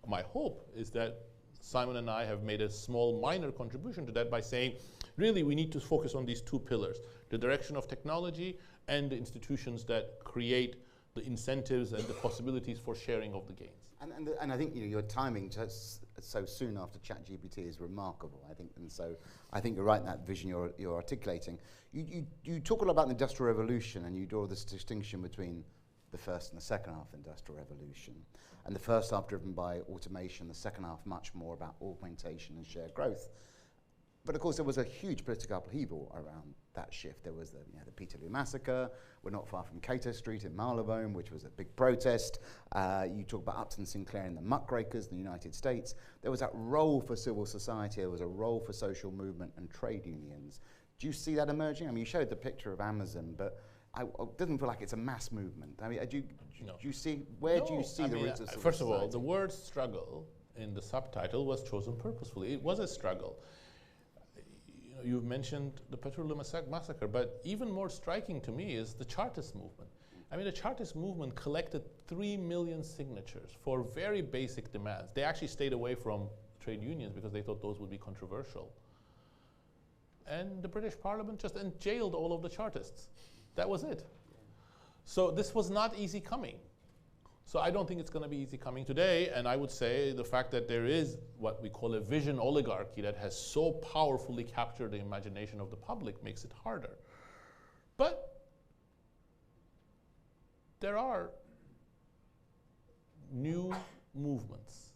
my hope is that Simon and I have made a small, minor contribution to that by saying, really, we need to focus on these two pillars, the direction of technology and the institutions that create the incentives and the possibilities for sharing of the gains. And I think, you know, your timing just so soon after ChatGPT is remarkable, I think. And so I think you're right in that vision you're articulating. You talk a lot about the Industrial Revolution, and you draw this distinction between the first and the second half of the Industrial Revolution. And the first half driven by automation, the second half much more about augmentation and shared growth. But of course, there was a huge political upheaval around that shift. There was the Peterloo Massacre. We're not far from Cato Street in Marylebone, which was a big protest. You talk about Upton Sinclair and the muckrakers in the United States. There was that role for civil society. There was a role for social movement and trade unions. Do you see that emerging? I mean, you showed the picture of Amazon, but it doesn't feel like it's a mass movement. I mean, do you see, where do you see the roots of civil First of society? all, the word struggle in the subtitle was chosen purposefully. It was a struggle. You've mentioned the Petrolheim massacre, but even more striking to me is the Chartist movement. I mean, the Chartist movement collected 3 million signatures for very basic demands. They actually stayed away from trade unions because they thought those would be controversial. And the British Parliament just jailed all of the Chartists. That was it. So this was not easy coming. So I don't think it's going to be easy coming today, and I would say the fact that there is what we call a vision oligarchy that has so powerfully captured the imagination of the public makes it harder. But there are new movements.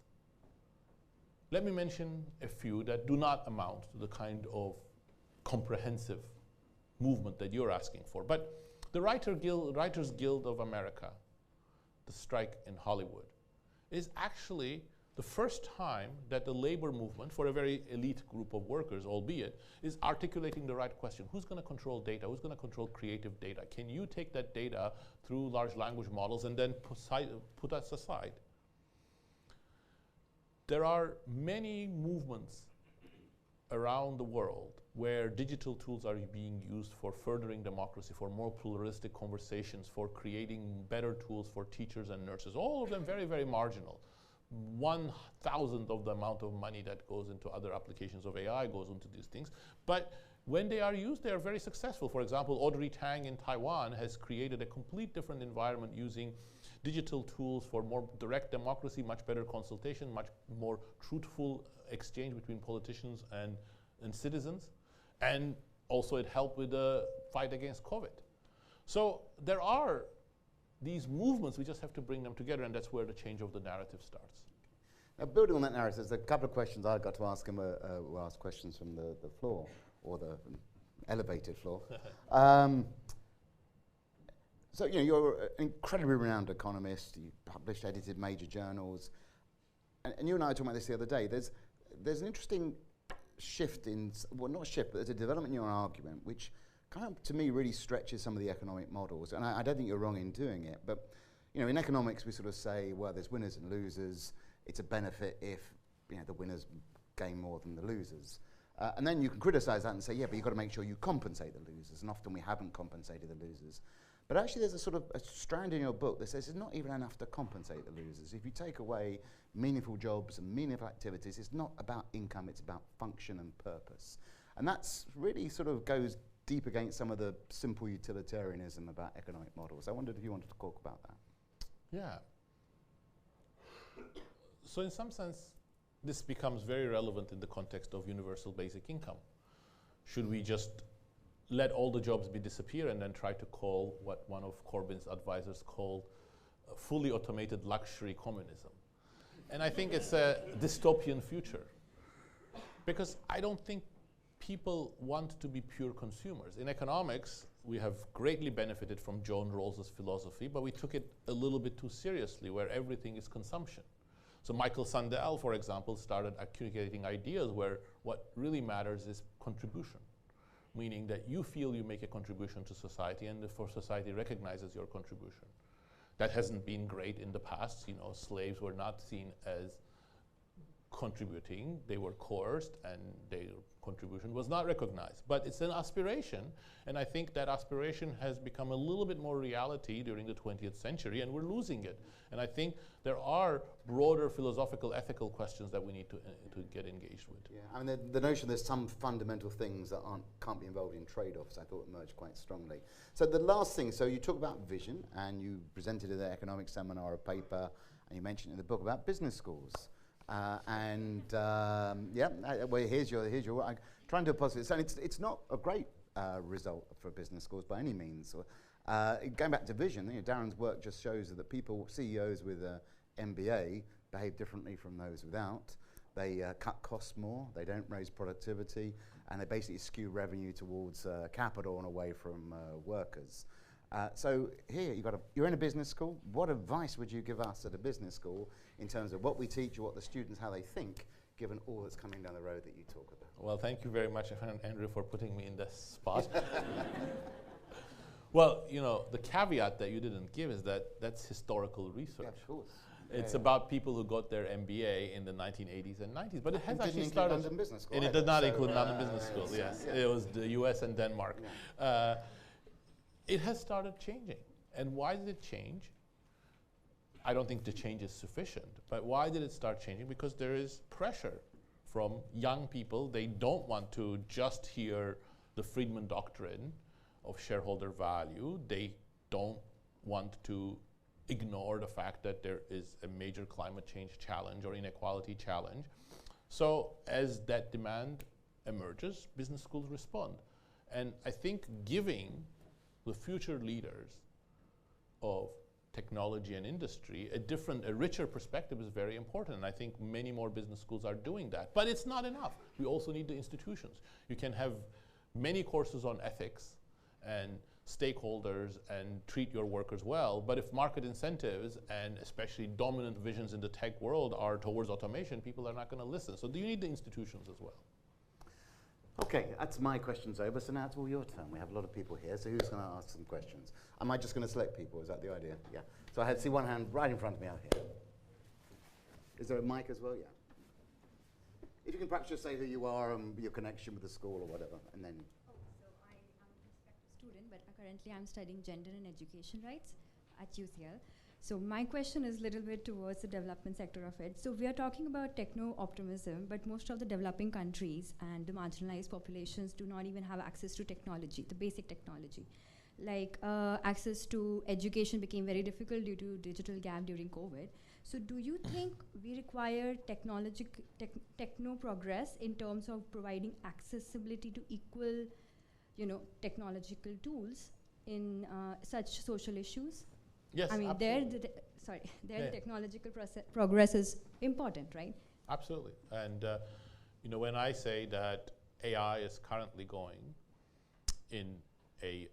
Let me mention a few that do not amount to the kind of comprehensive movement that you're asking for. But the Writers Guild of America, the strike in Hollywood, is actually the first time that the labor movement, for a very elite group of workers, albeit, is articulating the right question. Who's going to control data? Who's going to control creative data? Can you take that data through large language models and then put us aside? There are many movements around the world where digital tools are being used for furthering democracy, for more pluralistic conversations, for creating better tools for teachers and nurses. All of them very, very marginal. 1,000th of the amount of money that goes into other applications of AI goes into these things. But when they are used, they are very successful. For example, Audrey Tang in Taiwan has created a complete different environment using digital tools for more direct democracy, much better consultation, much more truthful exchange between politicians and citizens. And also it helped with the fight against COVID. So there are these movements, we just have to bring them together, and that's where the change of the narrative starts. Now, building on that narrative, there's a couple of questions I got to ask him, we'll ask questions from the floor, or the elevated floor. So, you know, you're an incredibly renowned economist, you published, edited major journals, and you and I were talking about this the other day. There's an interesting shift in, well, not shift, but there's a development in your argument which kind of, to me, really stretches some of the economic models. And I don't think you're wrong in doing it, but, you know, in economics we sort of say, well, there's winners and losers. It's a benefit if, you know, the winners gain more than the losers. And then you can criticize that and say, yeah, but you've got to make sure you compensate the losers. And often we haven't compensated the losers. But actually there's a sort of a strand in your book that says it's not even enough to compensate the losers. If you take away meaningful jobs and meaningful activities, it's not about income, it's about function and purpose. And that's really sort of goes deep against some of the simple utilitarianism about economic models. I wondered if you wanted to talk about that. Yeah. So in some sense, this becomes very relevant in the context of universal basic income. Should we just let all the jobs disappear and then try to call what one of Corbyn's advisors called fully automated luxury communism? And I think it's a dystopian future, because I don't think people want to be pure consumers. In economics, we have greatly benefited from John Rawls's philosophy, but we took it a little bit too seriously, where everything is consumption. So Michael Sandel, for example, started accumulating ideas where what really matters is contribution, meaning that you feel you make a contribution to society, and therefore society recognizes your contribution. That hasn't been great in the past. You know, slaves were not seen as contributing. They were coerced, and their contribution was not recognized. But it's an aspiration, and I think that aspiration has become a little bit more reality during the 20th century, and we're losing it. And I think there are broader philosophical, ethical questions that we need to get engaged with. Yeah, I mean, the notion there's some fundamental things that can't be involved in trade-offs, I thought emerged quite strongly. So the last thing, so you talk about vision, and you presented at the economic seminar a paper, and you mentioned in the book about business schools. Well, here's your. I'm trying to positive. So it's not a great result for business schools by any means. Going back to vision, you know, Daron's work just shows that CEOs with an MBA behave differently from those without. They cut costs more. They don't raise productivity, and they basically skew revenue towards capital and away from workers. So here, you're in a business school. What advice would you give us at a business school in terms of what we teach, or what the students, how they think, given all that's coming down the road that you talk about? Well, thank you very much, Andrew, for putting me in this spot. Well, you know, the caveat that you didn't give is that that's historical research. Yeah, of course. It's about people who got their MBA in the 1980s and 90s, but it has actually started. London Business School, and it did not include London Business School. Yes, yeah. It was the U.S. and Denmark. Yeah. It has started changing, and why did it change? I don't think the change is sufficient, but why did it start changing? Because there is pressure from young people. They don't want to just hear the Friedman doctrine of shareholder value. They don't want to ignore the fact that there is a major climate change challenge or inequality challenge. So as that demand emerges, business schools respond. And I think giving the future leaders of technology and industry a richer perspective is very important. And I think many more business schools are doing that. But it's not enough. We also need the institutions. You can have many courses on ethics and stakeholders and treat your workers well, but if market incentives and especially dominant visions in the tech world are towards automation, people are not going to listen. So do you need the institutions as well? Okay, that's my questions over, so now it's all your turn. We have a lot of people here, so who's going to ask some questions? Am I just going to select people? Is that the idea? Yeah. So I see one hand right in front of me out here. Is there a mic as well? Yeah. If you can perhaps just say who you are and your connection with the school or whatever, and then. But currently I'm studying gender and education rights at UCL. So my question is a little bit towards the development sector of it. So we are talking about techno-optimism, but most of the developing countries and the marginalized populations do not even have access to technology, the basic technology. Like access to education became very difficult due to digital gap during COVID. So do you think we require techno-progress in terms of providing accessibility to equal technological tools in such social issues? Yes, I mean, absolutely. their technological progress is important, right? Absolutely. And when I say that AI is currently going in a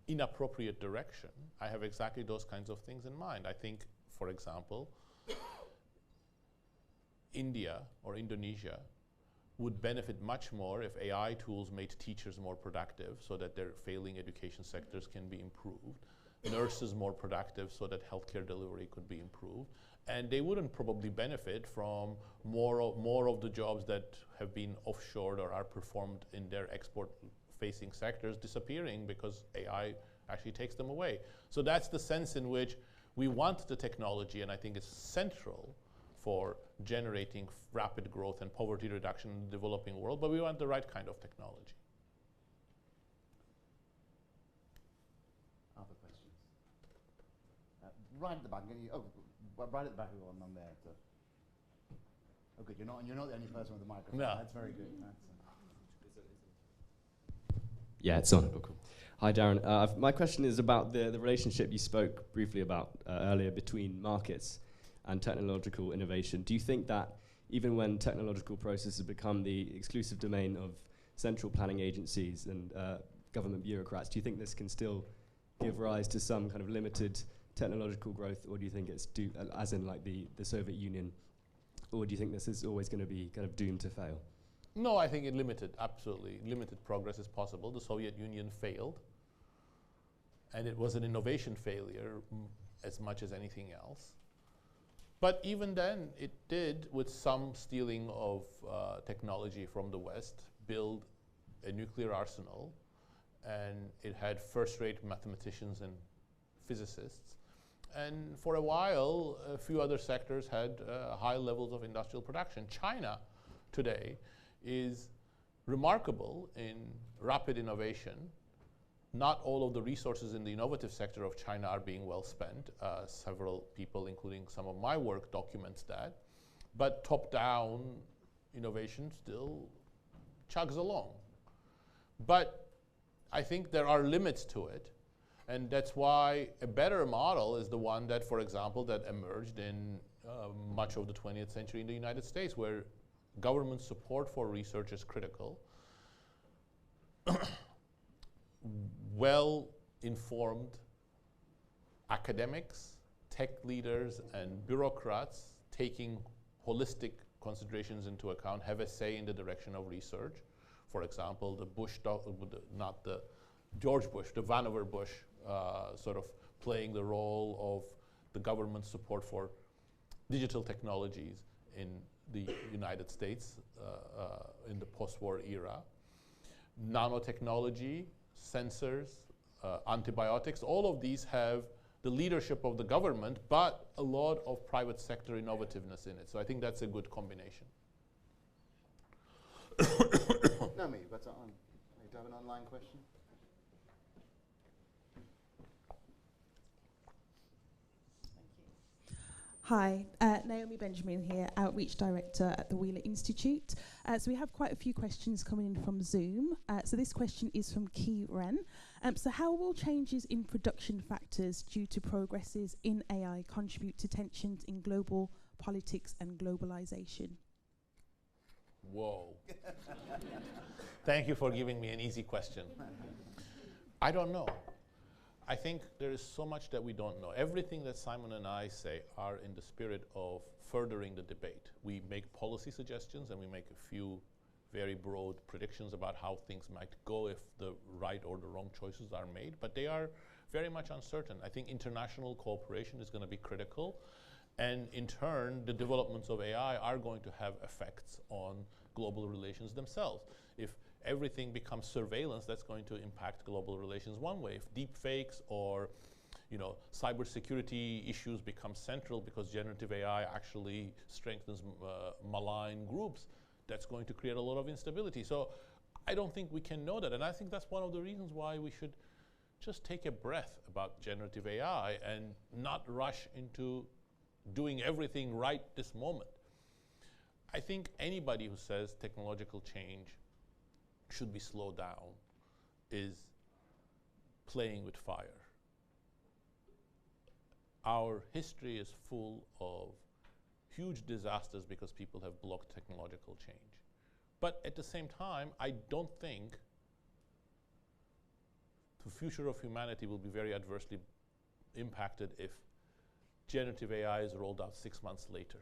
inappropriate direction, I have exactly those kinds of things in mind. I think, for example, India or Indonesia would benefit much more if AI tools made teachers more productive so that their failing education sectors can be improved nurses more productive so that healthcare delivery could be improved. And they wouldn't probably benefit from more of the jobs that have been offshored or are performed in their export-facing sectors disappearing because AI actually takes them away. So that's the sense in which we want the technology, and I think it's central for generating rapid growth and poverty reduction in the developing world, but we want the right kind of technology. Other questions? Right at the back. Right at the back of one on there. Oh, good. You're not the only person with a microphone. No. That's very good. Yeah, it's on. Oh, cool. Hi, Daron. My question is about the relationship you spoke briefly about earlier between markets and technological innovation. Do you think that even when technological processes become the exclusive domain of central planning agencies and government bureaucrats, do you think this can still give rise to some kind of limited technological growth, or do you think it's as in like the Soviet Union, or do you think this is always going to be kind of doomed to fail? No, I think absolutely limited progress is possible. The Soviet Union failed, and it was an innovation failure as much as anything else. But even then, it did, with some stealing of technology from the West, build a nuclear arsenal, and it had first-rate mathematicians and physicists. And for a while, a few other sectors had high levels of industrial production. China today is remarkable in rapid innovation. Not all of the resources in the innovative sector of China are being well spent. Several people, including some of my work, documents that. But top-down innovation still chugs along. But I think there are limits to it. And that's why a better model is the one that, for example, that emerged in much of the 20th century in the United States, where government support for research is critical. Well-informed academics, tech leaders, and bureaucrats taking holistic considerations into account have a say in the direction of research. For example, the Bush, not the George Bush, the Vannevar Bush, sort of playing the role of the government support for digital technologies in the United States in the post-war era. Nanotechnology, sensors, antibiotics, all of these have the leadership of the government, but a lot of private sector innovativeness in it. So I think that's a good combination. Naomi, you have an online question? Hi, Naomi Benjamin here, Outreach Director at the Wheeler Institute. So we have quite a few questions coming in from Zoom. So this question is from Key Ren. So how will changes in production factors due to progresses in AI contribute to tensions in global politics and globalization? Whoa. Thank you for giving me an easy question. I don't know. I think there is so much that we don't know. Everything that Simon and I say are in the spirit of furthering the debate. We make policy suggestions and we make a few very broad predictions about how things might go if the right or the wrong choices are made, but they are very much uncertain. I think international cooperation is going to be critical, and in turn, the developments of AI are going to have effects on global relations themselves. If everything becomes surveillance, that's going to impact global relations one way. If deep fakes or cybersecurity issues become central because generative AI actually strengthens malign groups, that's going to create a lot of instability. So I don't think we can know that. And I think that's one of the reasons why we should just take a breath about generative AI and not rush into doing everything right this moment. I think anybody who says technological change should be slowed down is playing with fire. Our history is full of huge disasters because people have blocked technological change. But at the same time, I don't think the future of humanity will be very adversely impacted if generative AI is rolled out 6 months later.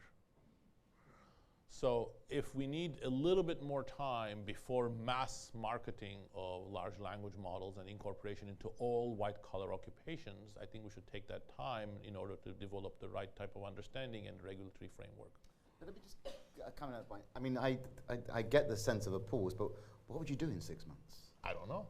So if we need a little bit more time before mass marketing of large language models and incorporation into all white-collar occupations, I think we should take that time in order to develop the right type of understanding and regulatory framework. Let me just come at that point. I mean, I get the sense of a pause, but what would you do in 6 months? I don't know.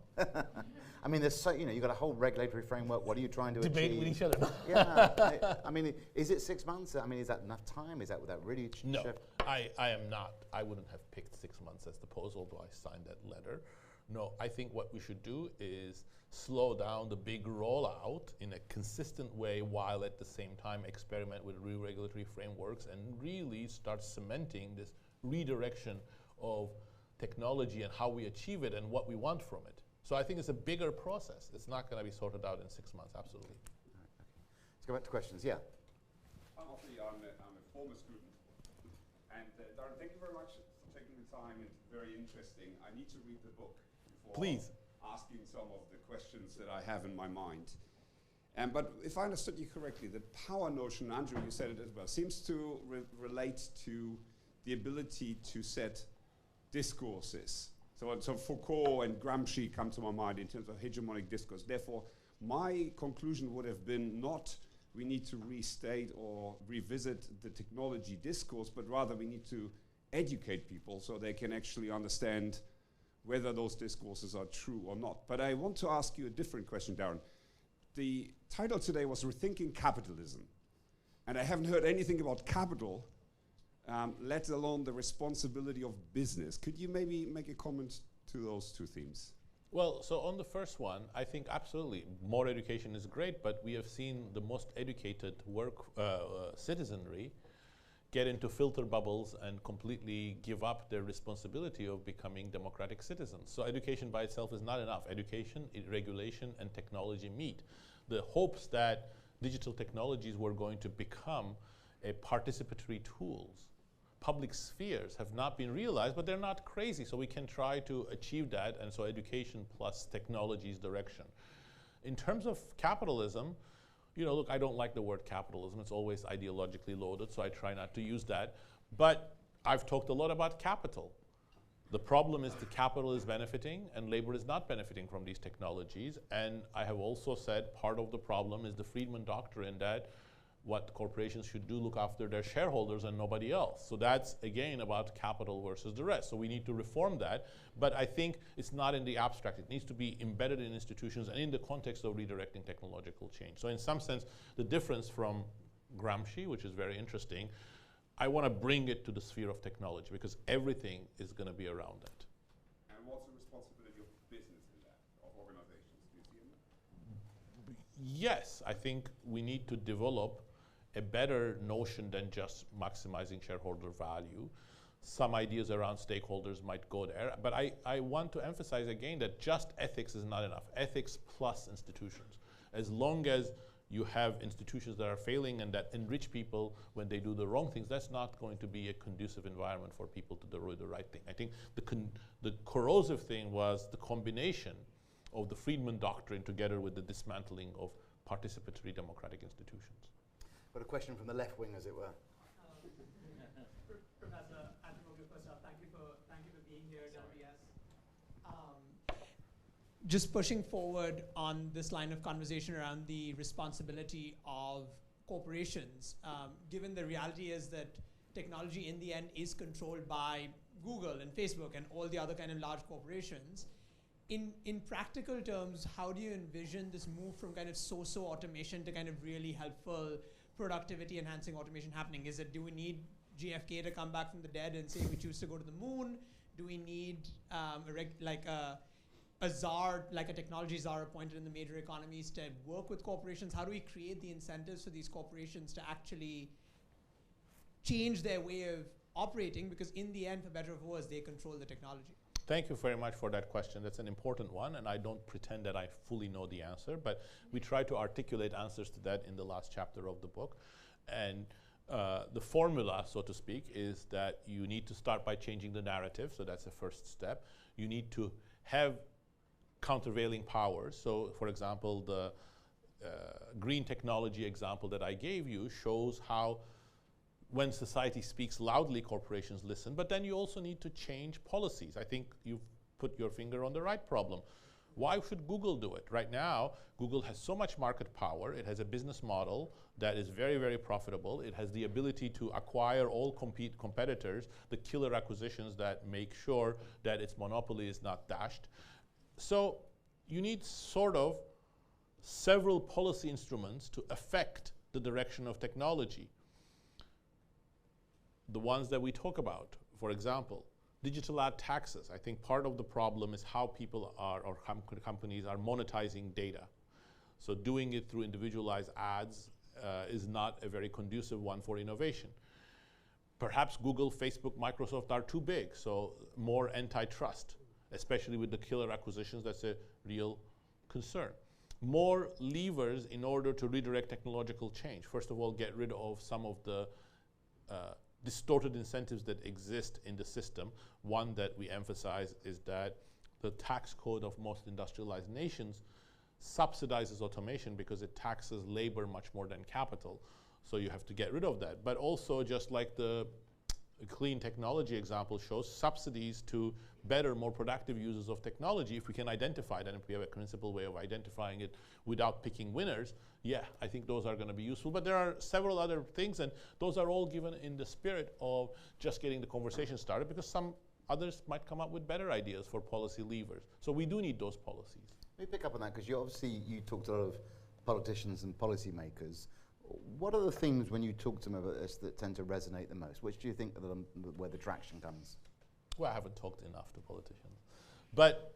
I mean, there's so, you've got a whole regulatory framework. What are you trying to Debate achieve? with each other. Yeah. I mean, is it 6 months? I mean, is that enough time? Would that really No, shift? I am not. I wouldn't have picked 6 months as the pose, although I signed that letter. No, I think what we should do is slow down the big rollout in a consistent way while at the same time experiment with real regulatory frameworks and really start cementing this redirection of technology and how we achieve it and what we want from it. So I think it's a bigger process. It's not going to be sorted out in 6 months, absolutely. Right, okay. Let's go back to questions. Yeah. I'm a former student. And Daron, thank you very much for taking the time. It's very interesting. I need to read the book before Please. asking some of the questions that I have in my mind. But if I understood you correctly, the power notion, Andrew, you said it as well, seems to relate to the ability to set discourses. So Foucault and Gramsci come to my mind in terms of hegemonic discourse. Therefore, my conclusion would have been not we need to restate or revisit the technology discourse, but rather we need to educate people so they can actually understand whether those discourses are true or not. But I want to ask you a different question, Daron. The title today was Rethinking Capitalism. And I haven't heard anything about capital, let alone the responsibility of business. Could you maybe make a comment to those two themes? Well, so on the first one, I think absolutely more education is great, but we have seen the most educated citizenry get into filter bubbles and completely give up their responsibility of becoming democratic citizens. So education by itself is not enough. Education, regulation, and technology meet. The hopes that digital technologies were going to become a participatory tools, public spheres have not been realized, but they're not crazy. So we can try to achieve that, and so education plus technology's direction. In terms of capitalism, look, I don't like the word capitalism. It's always ideologically loaded, so I try not to use that. But I've talked a lot about capital. The problem is the capital is benefiting and labor is not benefiting from these technologies. And I have also said part of the problem is the Friedman doctrine that what corporations should do, look after their shareholders and nobody else. So that's, again, about capital versus the rest. So we need to reform that. But I think it's not in the abstract. It needs to be embedded in institutions and in the context of redirecting technological change. So in some sense, the difference from Gramsci, which is very interesting, I want to bring it to the sphere of technology because everything is going to be around that. And what's the responsibility of business in that, of organizations? Do you see in that? Yes, I think we need to develop a better notion than just maximizing shareholder value. Some ideas around stakeholders might go there, but I want to emphasize again that just ethics is not enough. Ethics plus institutions. As long as you have institutions that are failing and that enrich people when they do the wrong things, that's not going to be a conducive environment for people to do the right thing. I think the corrosive thing was the combination of the Friedman doctrine together with the dismantling of participatory democratic institutions. Got a question from the left wing, as it were. Professor Acemoglu, first off, thank you for being here at LBS. Just pushing forward on this line of conversation around the responsibility of corporations, given the reality is that technology in the end is controlled by Google and Facebook and all the other kind of large corporations. In practical terms, how do you envision this move from kind of so-so automation to kind of really helpful productivity enhancing automation happening? Do we need JFK to come back from the dead and say we choose to go to the moon? Do we need a czar, like a technology czar appointed in the major economies to work with corporations? How do we create the incentives for these corporations to actually change their way of operating? Because in the end, for better or for worse, they control the technology. Thank you very much for that question. That's an important one, and I don't pretend that I fully know the answer, but we try to articulate answers to that in the last chapter of the book. And the formula, so to speak, is that you need to start by changing the narrative, so that's the first step. You need to have countervailing powers. So, for example, the green technology example that I gave you shows how when society speaks loudly, corporations listen, but then you also need to change policies. I think you've put your finger on the right problem. Why should Google do it? Right now, Google has so much market power. It has a business model that is very, very profitable. It has the ability to acquire all competitors, the killer acquisitions that make sure that its monopoly is not dashed. So you need sort of several policy instruments to affect the direction of technology. The ones that we talk about, for example, digital ad taxes. I think part of the problem is how people are, or companies are monetizing data. So doing it through individualized ads is not a very conducive one for innovation. Perhaps Google, Facebook, Microsoft are too big, so more antitrust, especially with the killer acquisitions. That's a real concern. More levers in order to redirect technological change. First of all, get rid of some of the distorted incentives that exist in the system. One that we emphasize is that the tax code of most industrialized nations subsidizes automation because it taxes labor much more than capital. So you have to get rid of that. But also, just like the clean technology example shows, subsidies to better, more productive users of technology, if we can identify that, if we have a principled way of identifying it without picking winners, yeah, I think those are going to be useful. But there are several other things, and those are all given in the spirit of just getting the conversation started, because some others might come up with better ideas for policy levers. So we do need those policies. Let me pick up on that, because you talked to a lot of politicians and policymakers. What are the things when you talk to them about this that tend to resonate the most? Which do you think are where the traction comes? Well, I haven't talked enough to politicians. But,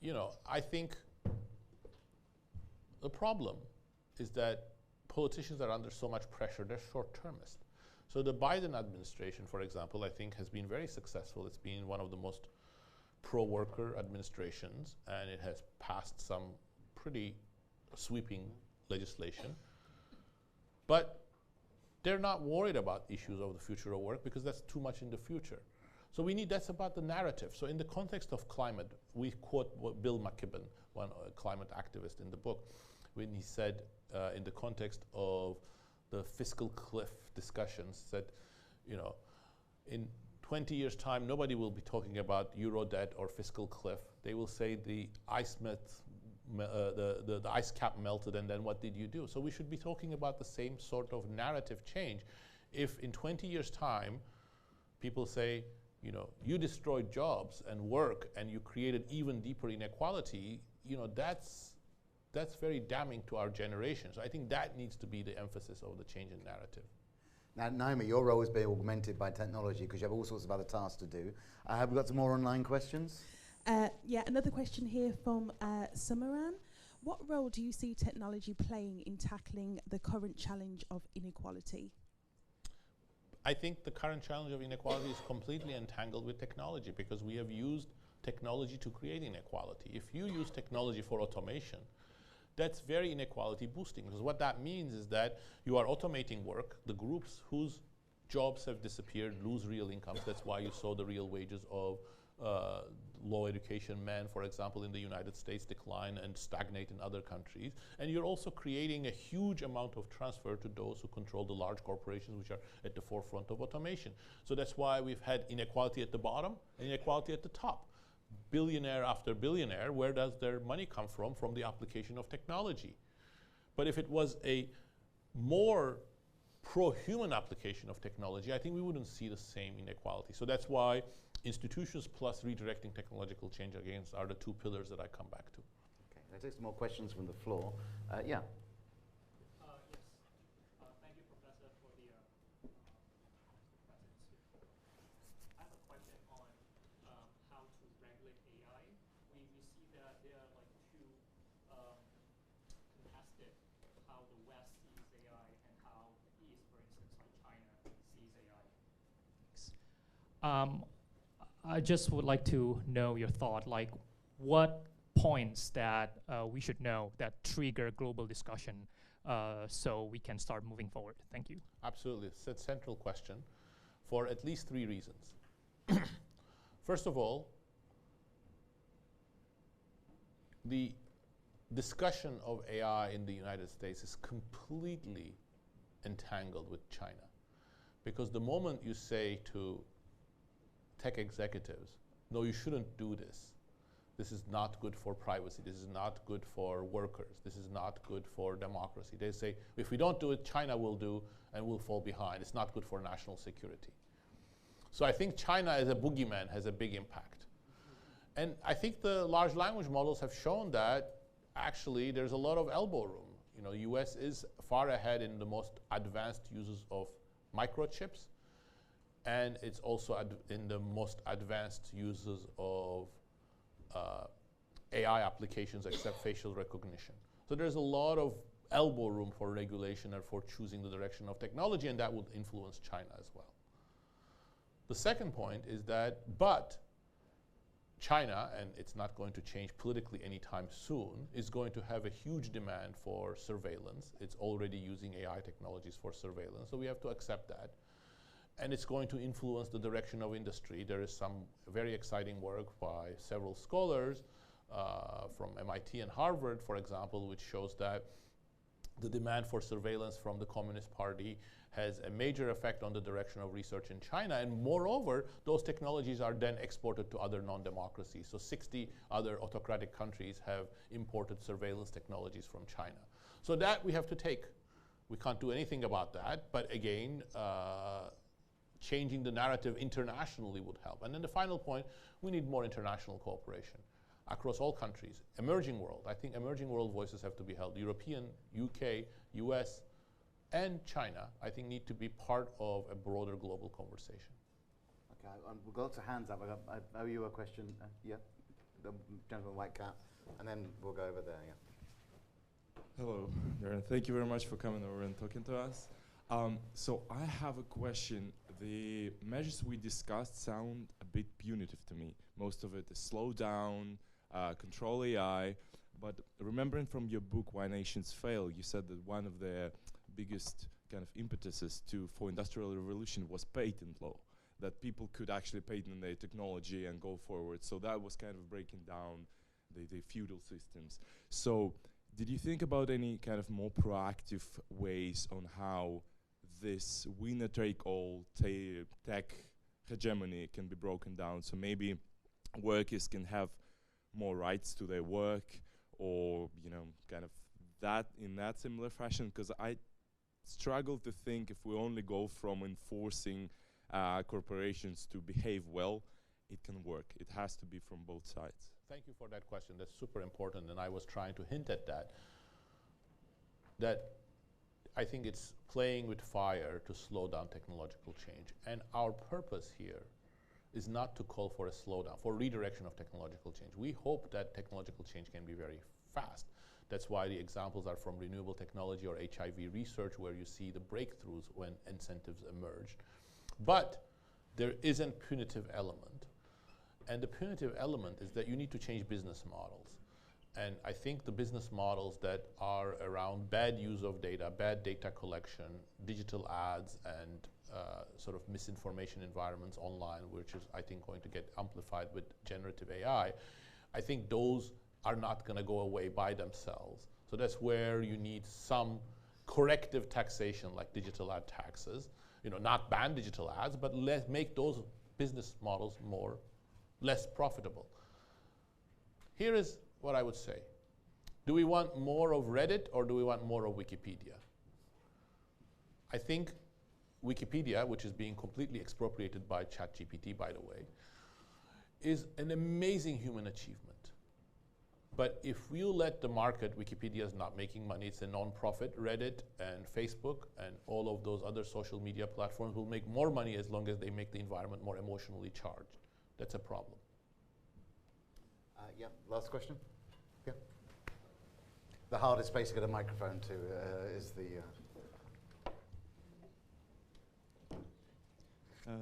you know, I think the problem is that politicians are under so much pressure, they're short-termist. So the Biden administration, for example, I think has been very successful. It's been one of the most pro-worker administrations, and it has passed some pretty sweeping legislation. But they're not worried about issues of the future of work because that's too much in the future. So that's about the narrative. So in the context of climate, we quote Bill McKibben, one climate activist in the book, when he said in the context of the fiscal cliff discussions that, you know, in 20 years' time, nobody will be talking about Euro debt or fiscal cliff. They will say the ice the ice cap melted, and then what did you do? So we should be talking about the same sort of narrative change. If in 20 years' time, people say, you know, you destroyed jobs and work, and you created even deeper inequality, you know, that's very damning to our generation. So I think that needs to be the emphasis of the change in narrative. Now, Naomi, your role is being augmented by technology because you have all sorts of other tasks to do. Have we got some more online questions? Yeah, another question here from Samaran. What role do you see technology playing in tackling the current challenge of inequality? I think the current challenge of inequality is completely entangled with technology because we have used technology to create inequality. If you use technology for automation, that's very inequality boosting, because what that means is that you are automating work. The groups whose jobs have disappeared lose real incomes. That's why you saw the real wages of low education men, for example, in the United States decline and stagnate in other countries. And you're also creating a huge amount of transfer to those who control the large corporations which are at the forefront of automation. So that's why we've had inequality at the bottom and inequality at the top. Billionaire after billionaire, where does their money come from? From the application of technology. But if it was a more pro-human application of technology, I think we wouldn't see the same inequality. So that's why institutions plus redirecting technological change against are the two pillars that I come back to. Okay, let's take some more questions from the floor. Yeah. Yes. Thank you, Professor, for the presence here. I have a question on how to regulate AI. We see that there are like two contested, how the West sees AI and how the East, for instance, like China, sees AI. I just would like to know your thought, like what points that we should know that trigger global discussion so we can start moving forward. Thank you. Absolutely. It's a central question for at least 3 reasons. First of all, the discussion of AI in the United States is completely entangled with China. Because the moment you say to tech executives, no, you shouldn't do this. This is not good for privacy. This is not good for workers. This is not good for democracy. They say, if we don't do it, China will do, and we'll fall behind. It's not good for national security. So I think China as a boogeyman has a big impact. And I think the large language models have shown that actually there's a lot of elbow room. You know, the US is far ahead in the most advanced uses of microchips, and it's also in the most advanced uses of AI applications except facial recognition. So there's a lot of elbow room for regulation and for choosing the direction of technology, and that would influence China as well. The second point is that, but China, and it's not going to change politically anytime soon, is going to have a huge demand for surveillance. It's already using AI technologies for surveillance, so we have to accept that. And it's going to influence the direction of industry. There is some very exciting work by several scholars from MIT and Harvard, for example, which shows that the demand for surveillance from the Communist Party has a major effect on the direction of research in China. And moreover, those technologies are then exported to other non-democracies. So 60 other autocratic countries have imported surveillance technologies from China. So that we have to take. We can't do anything about that. But again, changing the narrative internationally would help. And then the final point, we need more international cooperation across all countries. Emerging world, I think emerging world voices have to be held. European, UK, US, and China, I think, need to be part of a broader global conversation. Okay, we'll go to hands up. I owe you a question. Yeah, the gentleman in white cap, and then we'll go over there, yeah. Hello, Daron. Thank you very much for coming over and talking to us. So I have a question. The measures we discussed sound a bit punitive to me. Most of it is slow down, control AI, but remembering from your book, Why Nations Fail, you said that one of the biggest kind of impetuses for industrial revolution was patent law, that people could actually patent their technology and go forward. So that was kind of breaking down the feudal systems. So did you think about any kind of more proactive ways on how this winner-take-all tech hegemony can be broken down? So maybe workers can have more rights to their work, or kind of that in that similar fashion. Because I struggle to think if we only go from enforcing corporations to behave well, it can work. It has to be from both sides. Thank you for that question. That's super important, and I was trying to hint at that. That I think it's playing with fire to slow down technological change. And our purpose here is not to call for a slowdown, for redirection of technological change. We hope that technological change can be very fast. That's why the examples are from renewable technology or HIV research, where you see the breakthroughs when incentives emerge. But there is a punitive element. And the punitive element is that you need to change business models. And I think the business models that are around bad use of data, bad data collection, digital ads, and sort of misinformation environments online, which is, I think, going to get amplified with generative AI, I think those are not going to go away by themselves. So that's where you need some corrective taxation, like digital ad taxes. Not ban digital ads, but make those business models less profitable. Here is what I would say. Do we want more of Reddit, or do we want more of Wikipedia? I think Wikipedia, which is being completely expropriated by ChatGPT, by the way, is an amazing human achievement. But if you let the market, Wikipedia is not making money, it's a non-profit. Reddit and Facebook and all of those other social media platforms will make more money as long as they make the environment more emotionally charged. That's a problem. Yeah, last question. Yeah. The hardest place to get a microphone to is the...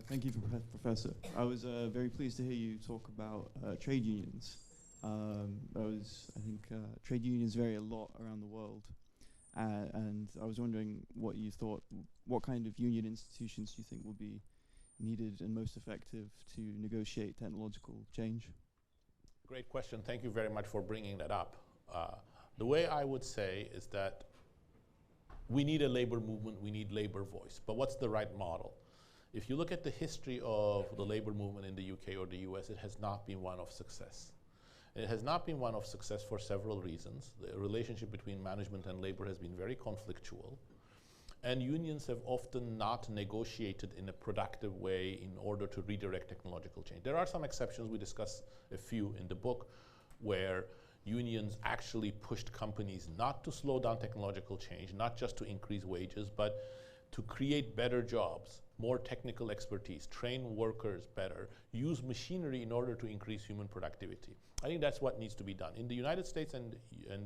Thank you, Professor. I was very pleased to hear you talk about trade unions. I think trade unions vary a lot around the world, and I was wondering what you thought, what kind of union institutions you think will be needed and most effective to negotiate technological change? Great question. Thank you very much for bringing that up. The way I would say is that we need a labor movement, we need labor voice, but what's the right model? If you look at the history of the labor movement in the UK or the US, it has not been one of success. It has not been one of success for several reasons. The relationship between management and labor has been very conflictual, and unions have often not negotiated in a productive way in order to redirect technological change. There are some exceptions, we discuss a few in the book, where unions actually pushed companies not to slow down technological change, not just to increase wages, but to create better jobs, more technical expertise, train workers better, use machinery in order to increase human productivity. I think that's what needs to be done. In the United States and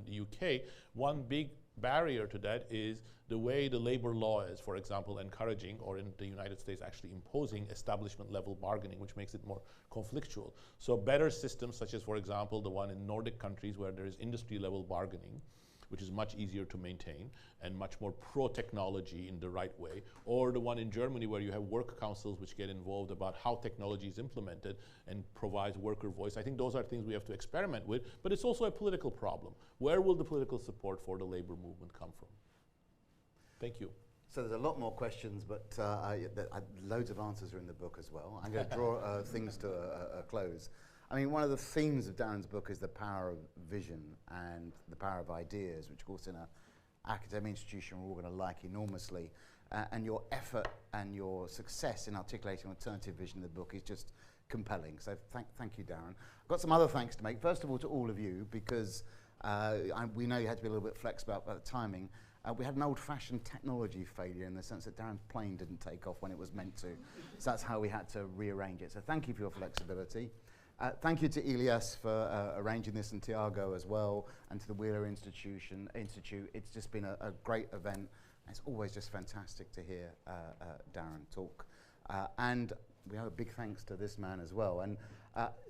the UK, one big barrier to that is the way the labor law is, for example, encouraging, or in the United States actually imposing establishment level bargaining, which makes it more conflictual. So better systems such as, for example, the one in Nordic countries where there is industry level bargaining, which is much easier to maintain and much more pro-technology in the right way, or the one in Germany where you have work councils which get involved about how technology is implemented and provides worker voice. I think those are things we have to experiment with, but it's also a political problem. Where will the political support for the labor movement come from? Thank you. So there's a lot more questions, but loads of answers are in the book as well. I'm going to draw things to a close. I mean, one of the themes of Daron's book is the power of vision and the power of ideas, which of course in an academic institution we're all going to like enormously. And your effort and your success in articulating alternative vision in the book is just compelling. So thank you, Daron. I've got some other thanks to make. First of all, to all of you, because we know you had to be a little bit flexible about the timing. We had an old-fashioned technology failure in the sense that Daron's plane didn't take off when it was meant to. So that's how we had to rearrange it. So thank you for your flexibility. Thank you to Elias for arranging this, and Tiago as well, and to the Wheeler Institute. It's just been a great event. It's always just fantastic to hear Daron talk. And we have a big thanks to this man as well. And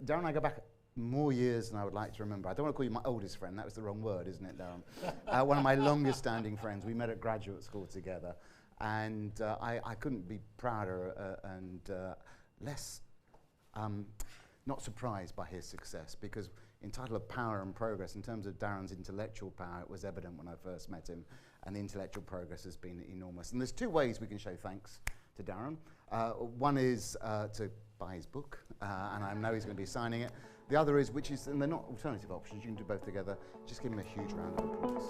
Daron and I go back more years than I would like to remember. I don't want to call you my oldest friend. That was the wrong word, isn't it, Daron? One of my longest standing friends. We met at graduate school together. And I couldn't be prouder and less not surprised by his success, because in title of Power and Progress, in terms of Daron's intellectual power, it was evident when I first met him, and the intellectual progress has been enormous. And there's two ways we can show thanks to Daron. One is to buy his book, and I know he's going to be signing it. The other is, and they're not alternative options, you can do both together, just give him a huge round of applause.